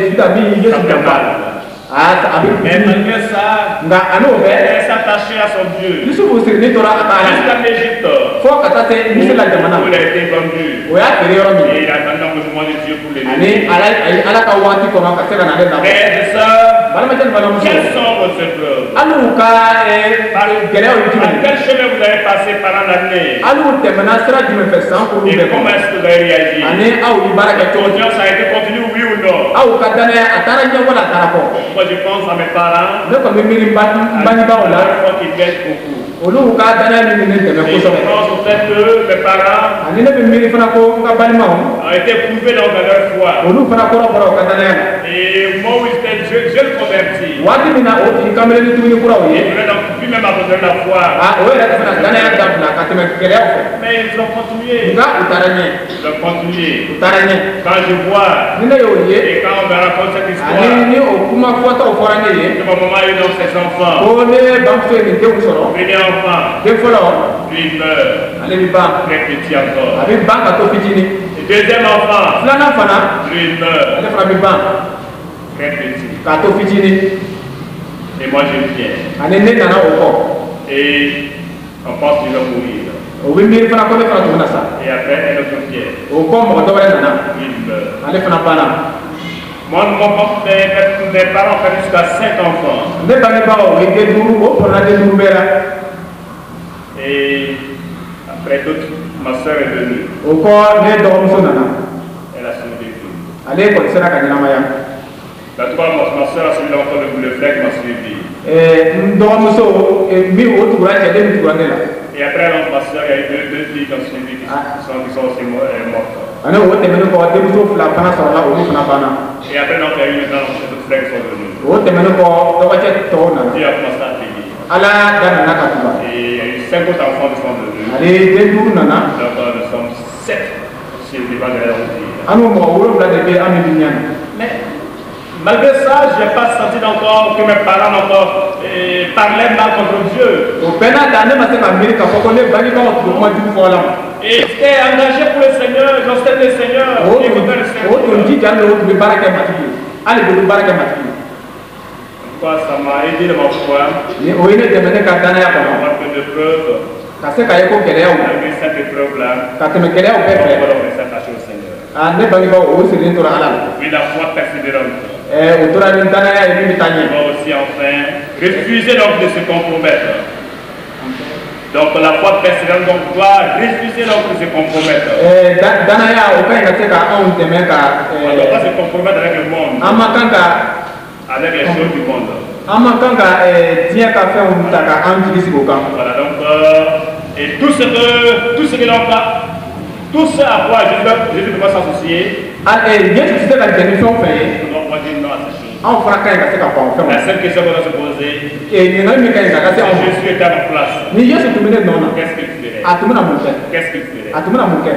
juda min Ça yesu fait janfa mal. a bɛ Mais bitigi malgré ça, nka a n'o il bɛɛ reste attaché à son Dieu. yusufu sirini tora a ka ala Jusqu'en Égypte, fo ka taa se misiri la jamana où il a été vendu. o y'a feere yɔrɔ min Et il attend donc le mouvement de Dieu pour ani l'aider. ala ka waati kɔnɔ ka se ka na ale labɔ Frères et sœurs, balimakɛ ni balimamuso quelles sont vos épreuves? hali u ka gɛlɛyaw ye Par jumɛn ye quel chemin vous avez passé pendant l'année? hali u tɛmɛna sira jumɛn fɛ san kuru Et bɛɛ comment kɔnɔ est-ce que vous avez réagi? ani aw ye baara kɛ cogo di Votre audience a été continue, oui ou non? aw ka danaya a taara ɲɛ wala a taara kɔ Moi, je pense à mes parents. ne kɔni bɛ miiri n bangebaaw la Je crois qu'ils m'aident beaucoup. olu ka danaya min ne dɛmɛ Et je kosɛbɛ pense au fait que mes parents ani ne bɛ miiri fana ko n ka balimaw ont été éprouvés dans leur foi. olu fana kɔrɔ bɔra u ka danaya la Et moi, où j'étais jeune converti, waati min na o tigi kanbɛrɛ ni dumuni kuraw je ye voulais donc plus même abandonner la foi. o yɛrɛ tɛ fana danaya dabila ka tɛmɛ gɛlɛyaw fɛ Mais ils ont continué. nka u taara ɲɛ Ils ont continué. u taara ɲɛ Quand je vois, ni ne y'o ye et quand on me raconte cette histoire, ani ni o kuma fɔtaw fɔra ne ye que ma maman a eu donc ses enfants. ko ne bamuso ye nin denw sɔrɔ Premier enfant, den fɔlɔ lui il meurt, ale bi ban très petit a encore. bi ban ka to fitini Et deuxième enfant, filanan fana lui il meurt, ale fana bi ban très petit. k'a to fitini Et moi je viens. ani ne nana o kɔ Et on pense qu'il va mourir. o bɛ miiri fana ko ne fana tun bɛna sa Et après, un autre vient, o kɔ mɔgɔ dɔ wɛrɛ nana il meurt. ale fana banna Mes parents ont fait jusqu'à 5 enfants. ne bangebaaw o ye den duuru o kɔnɔna den duuru bɛɛ la Et après d'autres, ma soeur est venue. o kɔ ne dɔgɔmuso nana Elle a survécu. ale kɔni sera ka ɲɛnamaya En tout cas, ma soeur a suivi l'enfant de le frère qui m'a suivi. n dɔgɔmuso min o tugura cɛ den min tugura ne la Et après, donc, ma soeur, il y a eu deux filles qui ont suivi, qui sont aussi mortes. ani o tɛmɛnen kɔ denmuso fila fana sɔrɔla olu fana banna Et après, donc, il y a eu maintenant d'autres frères qui sont venus. o tɛmɛnen kɔ dɔgɔcɛ tɔw nana Dieu a commencé à bénir. ala da nana ka tuba Et il y a eu 5 autres enfants qui sont venus. ale den duuru nana Donc, nous sommes 7 survivants de la route. an n'o mɔgɔ wolonwula de bɛ an min bi ɲana Mais malgré ça, je n'ai pas senti encore que mes parents encore parlaient mal contre Dieu. o bɛɛ n'a ta ne ma se ka miiri k'a fɔ ko ne bangebaaw tun bɛ kuma jugu fɔ la ma Et j'étais engagé pour le Seigneur, j'observe le Seigneur, j'écoutais le o tun Seigneur. jija de o tun bɛ baara kɛ matigi ye hali bi o bɛ baara kɛ matigi ye Pourquoi ça m'a aidé de ma foi, ni o ye ne dɛmɛ ne ka danaya kɔnɔ avoir peu de preuves, ka se k'a ye ko gɛlɛyaw malgré cette épreuve-là, ka tɛmɛ gɛlɛyaw bɛɛ fɛ on va rester attaché au Seigneur. ne bangebaaw o sirilen tora ala la Oui, la foi persévérante. o tora ni danaya ye min bɛ taa ɲɛ On va aussi enfin refuser donc de se compromettre. Donc la foi persévérante donc, doit refuser l'homme qui se compromette. danaya o ka ɲi ka se ka anw dɛmɛ ka On ne doit pas se compromettre avec le monde, an ma kan ka avec les choses du monde. an ma kan ka diɲɛ ka fɛnw ta ka an jigi sigi o kan. Voilà, donc, et tout ce que l'on fait, tout ce à quoi Jésus ne doit s'associer, Yesu ti se ka jɛ ni fɛn o fɛn ye nous devons dire non à ces choses. anw fana ka ɲi ka se ka ban o fɛnw La ma. seule question qu'on doit se poser, ɲininkali min ka ɲi ka lase anw si ma Jésus était à ma place, ni Yesu tun bɛ ne nɔ na qu'est-ce qu'il ferait? a tun bɛna mun kɛ Qu'est-ce qu'il ferait? a tun bɛna mun kɛ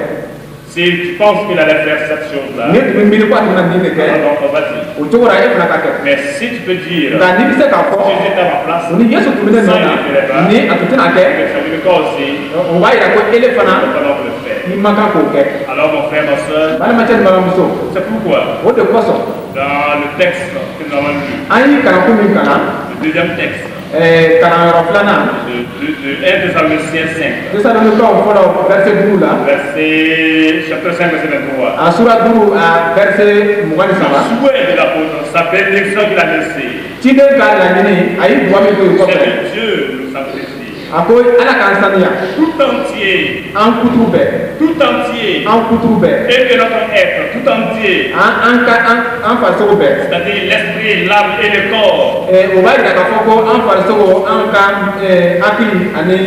Si tu penses qu'il allait faire cette chose-là, ne tun bɛ miiri ko a tun bɛna nin de kɛ alors vas-y. o cogo la e fana ka kɛ Mais si tu peux dire, nka n'i bɛ se k'a fɔ Jésus est à ma place, ni Yesu tun bɛ ne nɔ na ni a tun tɛna kɛ ça veut dire quoi aussi, o b'a yira ko ele fana nous allons le faire. i man kan k'o kɛ. Alors mon frère, ma soeur, balimacɛ ni balimamuso c'est pourquoi o de kosɔn dans le texte que nous avons lu, an ye kalanko min kalan le deuxième texte, kalanyɔrɔ filanan de 1 Thessaloniciens 5, tesalonikaw fɔlɔ verset 5 la chapitre 5, verset 23. a sura 5 a verset 23. Le souhait de l'apôtre, sa bénédiction qu'il a laissée, ciden ka laɲini a ye duwa min k'o ye c'est kɔfɛ que Dieu nous sanctifie a ko ala k'an saniya tout entier, an kuturu bɛɛ tout entier, an kuturu bɛɛ et que notre être tout entier, an farisogo bɛɛ c'est-à-dire l'esprit, l'âme et le corps, o b'a yira k'a fɔ ko an farisogo an ka hakili ani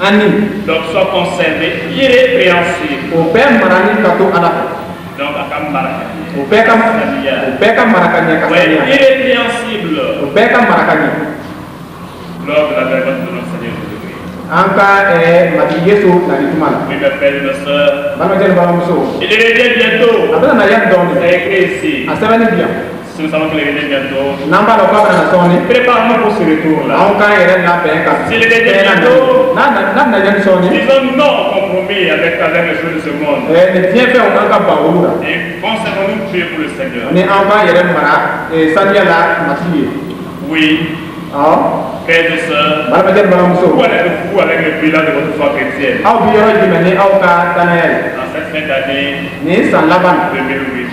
an ni donc soit conservé irrépréhensible. o bɛɛ marani ka to ala fɛ Donc à Kamara, o bɛɛ ka mara ka ɲɛ ka ouais, saniya irrépréhensible o bɛɛ ka mara ka ɲɛ lors de la venue de notre Seigneur Jésus-Christ. an ka matigi yesu nali tuma la Oui, mes frères et mes sœurs, balimakɛ ni balimamuso il revient bientôt. a bɛna na yanni dɔɔni C'est écrit ici. a sɛbɛnni bi yan Si nous savons qu'il revient bientôt, n'an b'a dɔn k'a bɛna na sɔɔni préparons-nous pour ce retour-là. anw k'an yɛrɛ labɛn ka Si le revient fɛn na bientôt, n'a bɛna yanni sɔɔni disons non au compromis avec les choses de ce monde. nin diɲɛ fɛnw an ka ban olu la Et conservons-nous Dieu pour le Seigneur. ni an k'an yɛrɛ mara saniya la matigi ye Oui, frères et sœurs, balimakɛ ni balimamuso où êtes-vous avec le bilan de votre foi chrétienne aw bi yɔrɔ jumɛn ni aw ka danaya ye en cette fin d'année nin san laban 2008?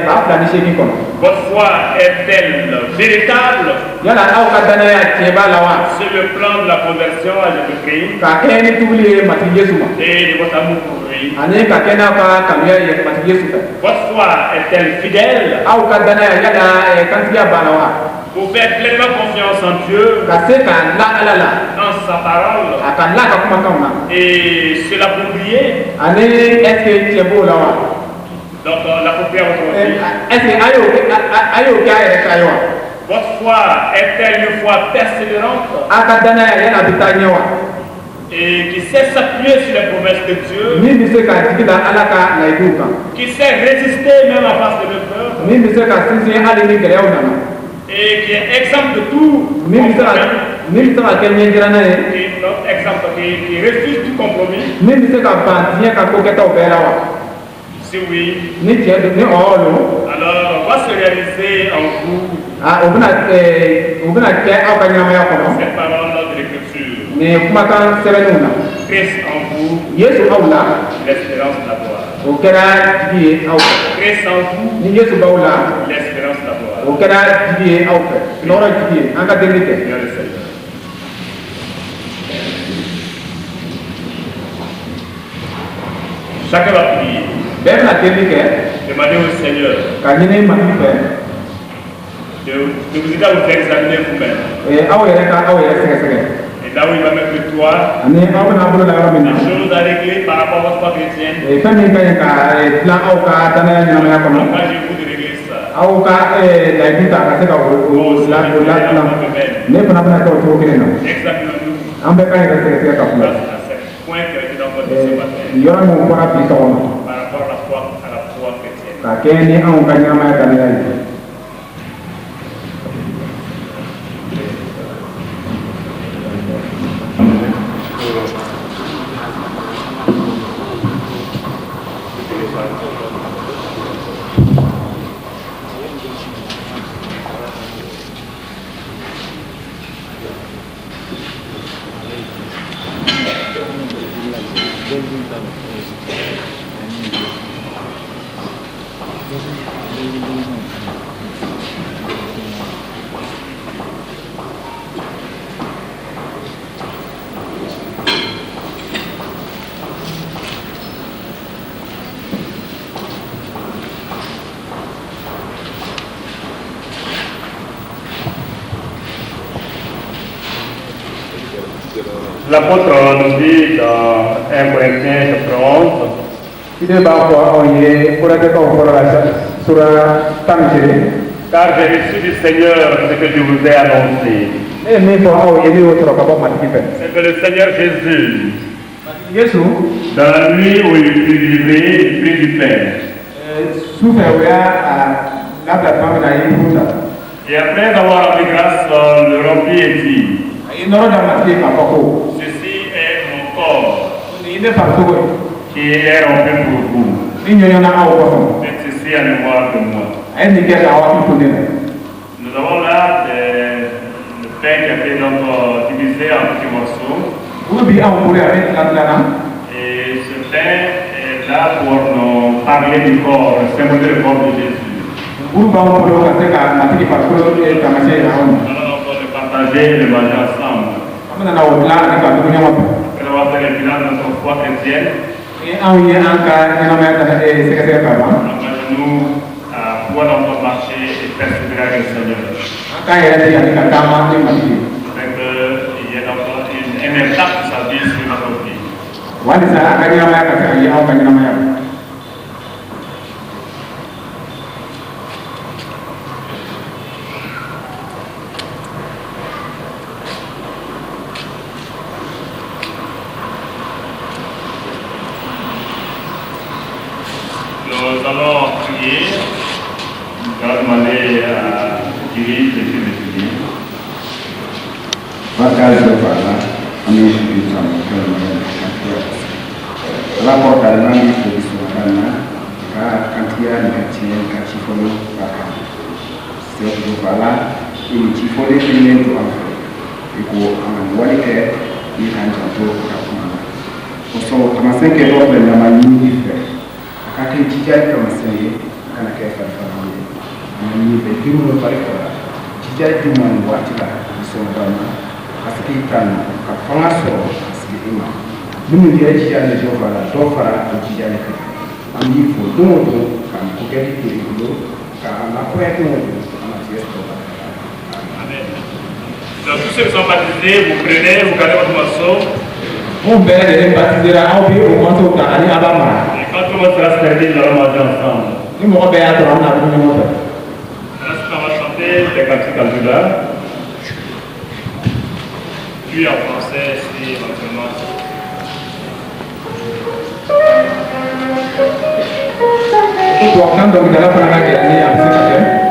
ba 2008 kɔnɔ Votre foi est-elle véritable yala aw ka danaya tiɲɛ b'a la wa sur le plan de la conversion à Jésus-Christ k'a kɛ ni tubili ye matigi yesu ma et de votre amour pour lui? ani ka kɛ n'a ka kanuya ye matigi yesu fɛ Votre foi est-elle fidèle aw ka danaya yala kantigiya b'a la wa pour faire pleinement confiance en Dieu, ka se ka la ala la en sa parole a ka la ka kumakanw na et se l'approprier? ani est ce que tiɲɛ b'o la wa Donc l'approprier à votre vie. est ce que a y'o kɛ a yɛrɛ ta ye wa Votre foi est-elle une foi persévérante a ka danaya yala a bɛ taa ɲɛ wa et qui sait s'appuyer sur les promesses de Dieu, min bɛ se ka jigi da ala ka layiduw kan qui sait résister même en face de l'épreuve min bɛ se ka sinsin hali ni gɛlɛyaw nana et qui est exempt de tout min bɛ se ka kɛ ɲɛjiranna ye qui refuse tout compromis? min bɛ se ka ban diɲɛ ka kokɛtaw bɛɛ la wa Si oui, ni tiɲɛ don ni ɔwɔ don alors va se réaliser en vous o bɛna kɛ aw ka ɲɛnamaya kɔnɔ cette parole de l'Écriture. nin kumakan sɛbɛnniw na Christ en vous, yesu aw la l'espérance de la gloire. o kɛra jigi ye aw fɛ Christ en vous, ni yesu b'aw la l'espérance de la gloire. o kɛra jigi ye aw fɛ nɔrɔ jigi ye an ka delili kɛ Seigneur le Seigneur. Chacun va prier. bɛɛ bɛna delili kɛ Demandez au Seigneur ka ɲini matigi fɛ de vous aider à vous faire examiner vous-même. aw yɛrɛ ka aw yɛrɛ sɛgɛsɛgɛ Et là où il va mettre le toit, ani aw bɛna bolo la yɔrɔ min na les choses à régler par rapport à votre foi chrétienne. fɛn min ka ɲi ka dilan aw ka danaya ɲɛnamaya kɔnɔ Donc, moi, je vous de régler ça. aw ka layidu ta ka se ka o dilan ne fana bɛna kɛ o cogo kelen na Examinons-nous an bɛɛ ka yɛrɛ sɛgɛsɛgɛ ka kuma grâce à ce point qui a été dans votre ce matin yɔrɔ min fɔra bi sɔgɔma par rapport à la foi chrétienne. ka kɛ ni anw ka ɲɛnamaya danaya ye L'apôtre nous dit dans 1 Corinthiens chapitre 11, car j'ai reçu du Seigneur ce que je vous ai annoncé. C'est que le Seigneur Jésus, dans la nuit où il fut livré, il prit du pain. Et après avoir rendu grâce, le remplit et dit, ceci est mon corps qui est rempli pour vous. Faites ceci en mémoire de moi. Nous avons là le pain qui a été donc divisé en petits morceaux. Et ce pain est là pour nous parler du corps, symboliser le corps de Jésus. Nous allons encore le partager et le manger ensemble. On va faire le bilan de notre foi chrétienne. Engagez-nous à pouvoir encore marcher et persévérer avec le Seigneur. Afin qu'il y ait encore une étape de sa vie sur notre vie. Nous allons prier. Nous allons demander à Thierry de prier. Donc, tous ceux qui sont baptisés, vous prenez, vous gardez votre morceau. Et quand tout le monde sera servi, nous allons manger ensemble. Ensuite, on va chanter des cantiques en Juda. Puis en français, si éventuellement. Yeah.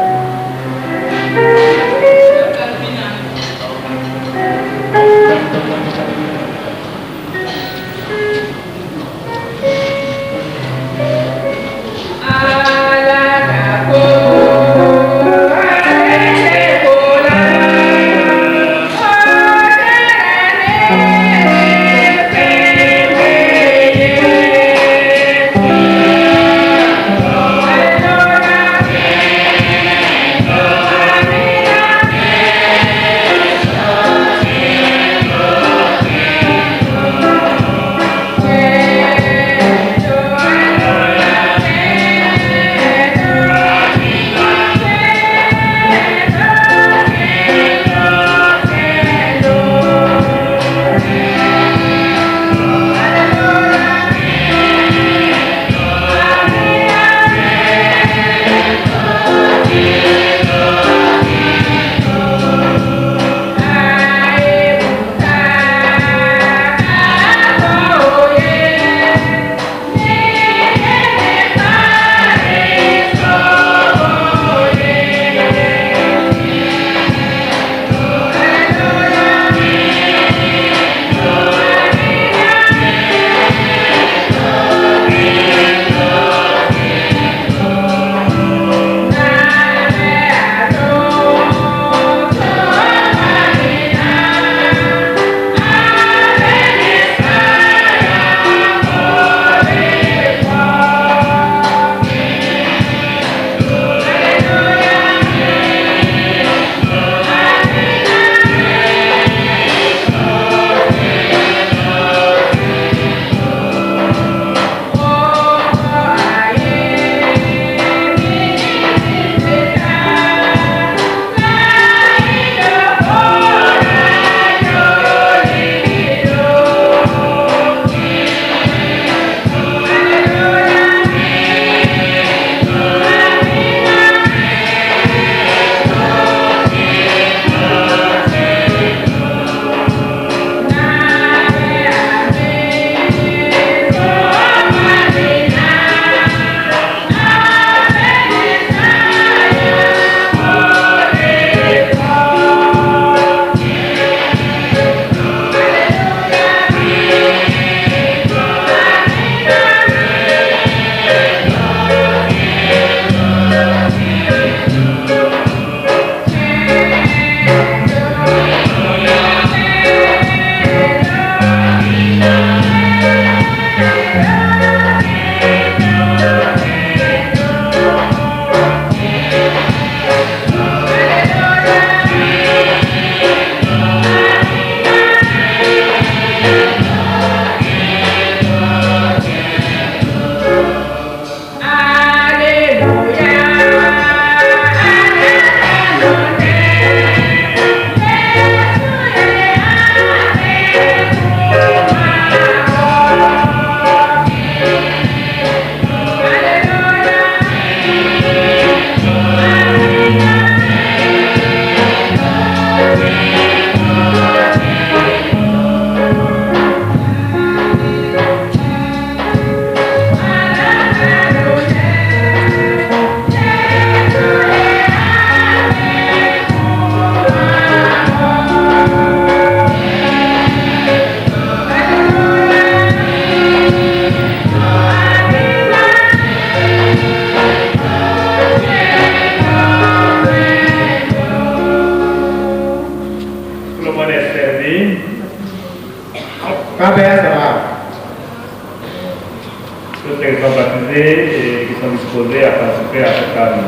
et qui sont disposés à participer à ce cadre.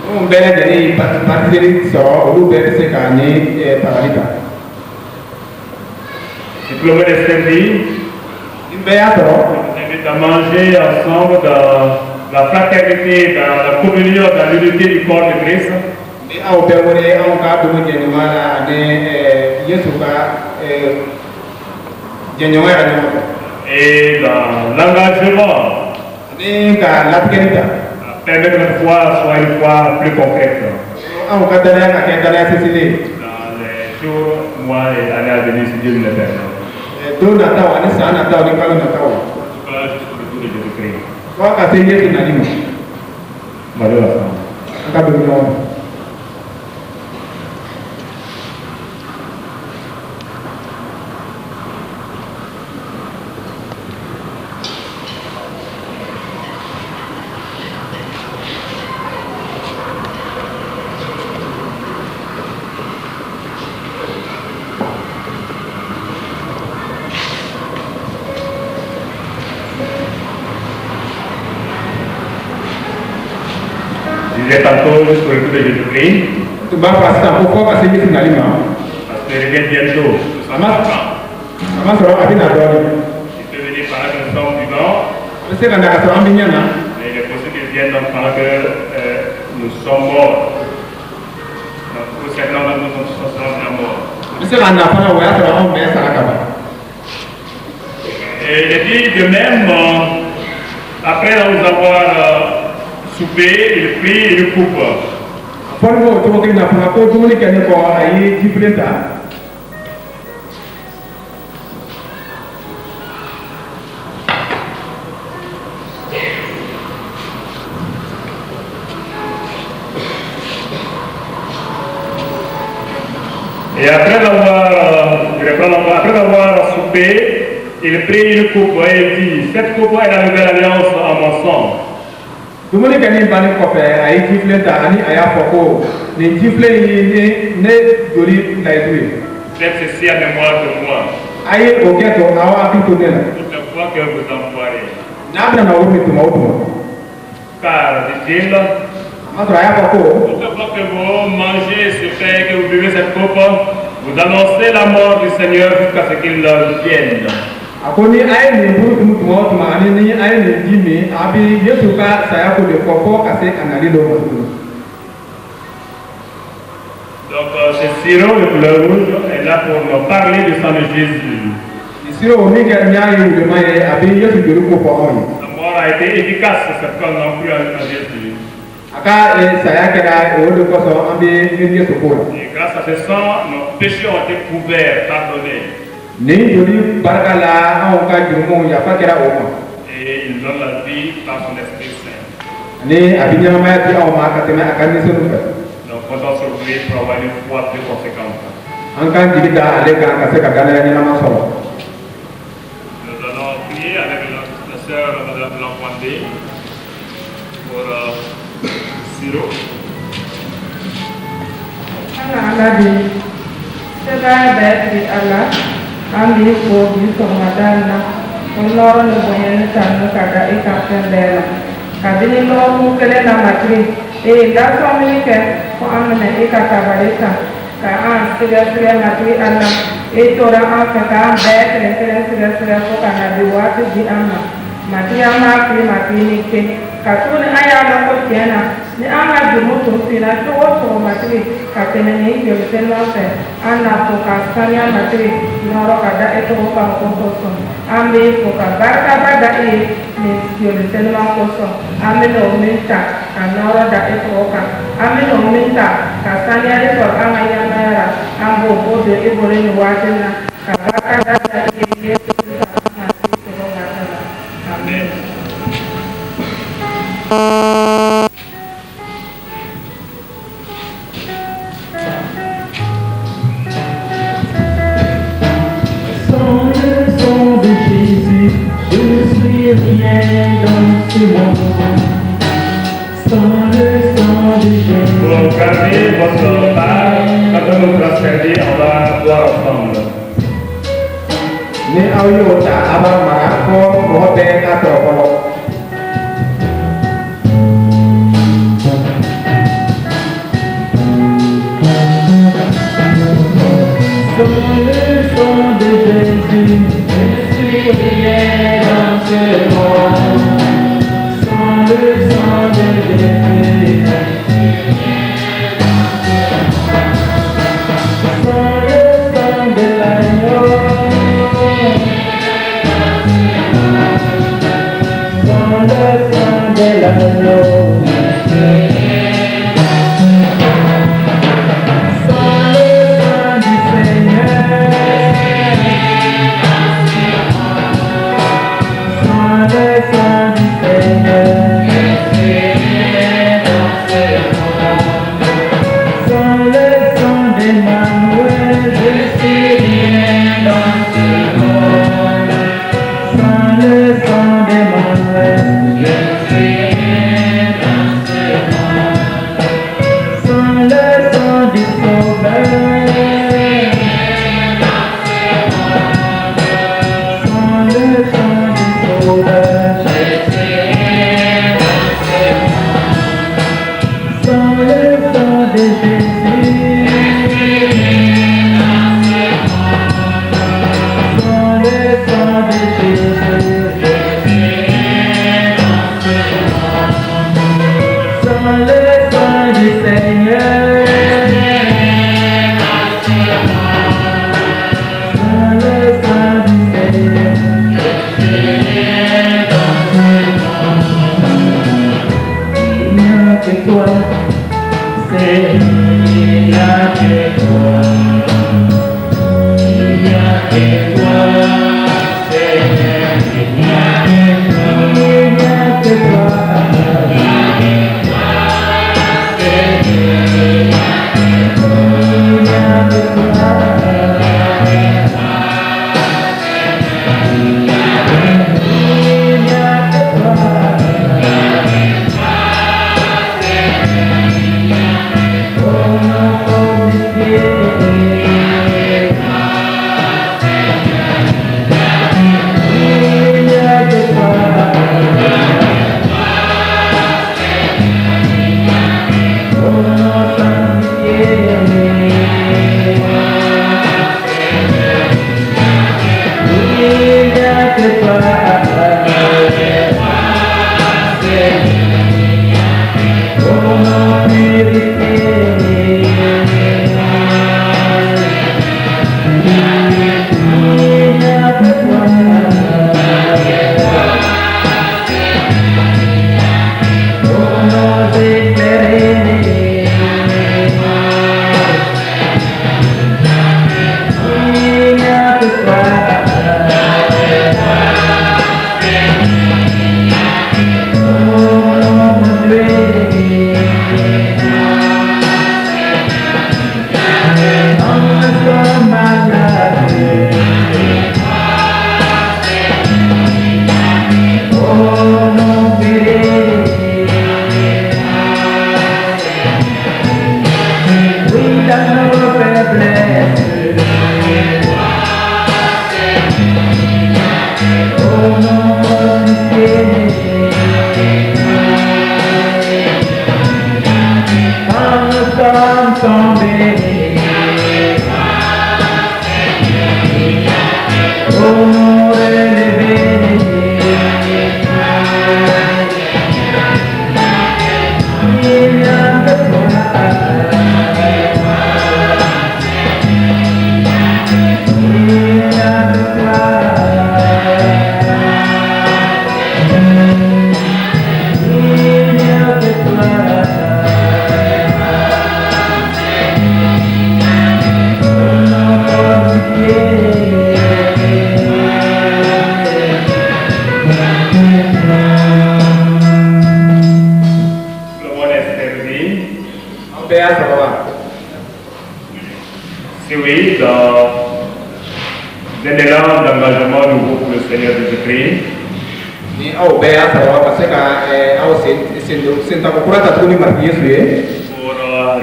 On bɛɛ lajɛlen participation sɔrɔ olu bɛɛ bɛ se k'a ni tagali kan. Diplômés de samedi, Ni bɛɛ y'a sɔrɔ. on invite à manger ensemble dans la fraternité, dans la communion, dans l'unité du corps de Christ. Ni aw bɛɛ wele anw ka dugu jɛɲɔgɔn la ani Yesu ka jɛɲɔgɔnya la ɲɔgɔn fɛ. Et dans l'engagement, Ni ka latigɛli ta. permettre que notre foi soit une foi plus concrète. Anw ka danaya ka kɛ danaya sinsinlen. Dans les jours, mois et années à venir, si Dieu nous le permet. Don nataw ani san nataw ni kalo nataw. En tout cas, jusqu'au retour de Jésus-Christ. Fo ka se Yesu nali ma. Malheur à ça. An ka dugu ɲɔgɔn fɛ. Je disais tantôt jusqu'au retour de Jésus-Christ, Tu b'a fɔ sisan ko fo ka se Yesu nali ma. parce qu'il revient bientôt. Nous sommes enfants. A ma sɔrɔ a bɛ na dɔɔnin. Il peut venir pendant que nous sommes vivants, A bɛ se ka na ka sɔrɔ an bɛ ɲɛ na. mais il est possible qu'il vienne donc pendant que nous sommes morts. Donc, pour certains d'entre nous, nous sommes déjà morts. A bɛ se ka na fana o y'a sɔrɔ anw bɛɛ sara ka ban. Et il dit de même, après nous avoir soupé, il prit une coupe. Fɔli ko o cogo kelen na fana ko dumuni kɛlen kɔ a ye jifilen ta. Et après avoir soupé, il prit une coupe et il dit, cette coupe est la nouvelle alliance en mon sang. Dumuni kɛlen bannen kɔfɛ a ye jifilen ta ani a y'a fɔ ko nin jifilen ye ne joli layidu ye. Faites ceci à mémoire de moi. A ye o kɛ to aw hakili to ne la. Toute la fois que vous en boirez. N'a bɛna na wari min tuma o tuma. Car, dit-il, A ma sɔrɔ a y'a fɔ ko toute la fois que vous mangez ce pain, que vous buvez cette coupe, vous annoncez la mort du Seigneur jusqu'à ce qu'il vienne. a ko ni a ye nin buru dun tuma o tuma ani ni a ye nin ji min a bɛ Yesu ka saya ko de fɔ fo ka se a nali dɔ ma tuguni. Donc, ce sirop de couleur rouge est là pour nous parler du sang de Jésus. Nin sira o min kɛra ni y'a ye wulema ye a bɛ Yesu joli ko fɔ anw ye. La mort a été efficace, c'est pourquoi nous n'avons plus en Jésus. A ka saya kɛra o de kosɔn an bɛ ni Yesu ko la. Et grâce à ce sang, nos péchés ont été couverts, pardonnés. Nin joli barika la anw ka jurumu yafa kɛra o ma. Et il donne la vie par son Esprit Saint. Ani a bɛ ɲɛnamaya di anw ma ka tɛmɛ a ka nisɔndiw fɛ. Donc, on doit se ouvrir pour avoir une foi plus conséquente. An k'an jigi da ale kan ka se ka danaya ɲɛnama sɔrɔ. Nous allons prier avec la sœur Madame Lankwande pour sirop. Ala bi sɛbɛn bɛɛ di ala an b'i fo bi sɔgɔmada in na o nɔrɔ ni bonya ni tanu ka da i ka fɛn bɛɛ la kabini lɔɔrɔmu kelen na matiri dasɔn min kɛ ko an minɛ i ka tabali kan ka an sɛgɛsɛgɛ matiri ala i tora an fɛ k'an bɛɛ kelen kelen sɛgɛsɛgɛ fo ka na bi waati di an ma matiri an b'a fili matiri ni ce ka tuguni an y'a dɔn ko tiɲɛ na ni an ka jurumu tun finna cogo o cogo matiri ka tɛmɛ nin joli seliman fɛ an na fo ka saniya matiri nɔrɔ ka da e tɔgɔ kan ko kosɔn an bɛ fo ka barikaba da e ye nin joli seliman kosɔn an bɛ n'o min ta ka nɔrɔ da e tɔgɔ kan an bɛ n'o min ta ka saniyali sɔrɔ an ka ɲɛnamaya la an b'o ko don e bolo nin waati na ka barikada da e ye tɔgɔ kan amen. Pour garder votre part, quand nous transférer, on va boire ensemble. Ni aw y'o ta a b'a mara fɔ mɔgɔ bɛɛ ka sɔrɔ fɔlɔ. dans ce monde, sans le sang de Jésus, sans le sang de l'agneau, sans le sang de l'agneau. Si oui, dans un élan d'engagement nouveau pour le Seigneur Jésus-Christ, pour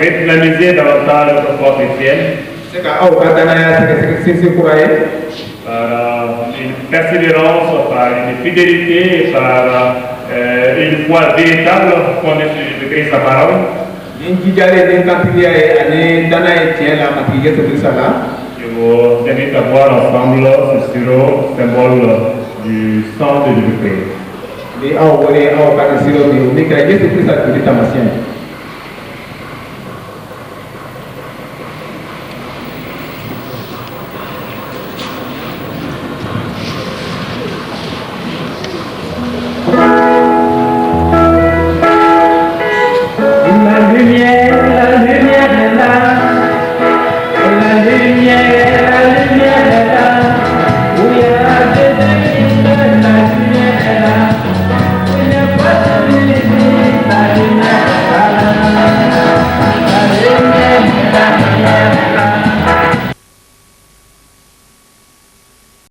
rédynamiser davantage notre foi chrétienne, par une persévérance, par une fidélité, par une foi véritable fondée sur le Christ sa parole. Et vous invite à voir ensemble ce symbole du sang de Jésus-Christ. ni aw wele aw ka ni siro ni o ni kɛra yesu kirista joli taamasiyɛn ye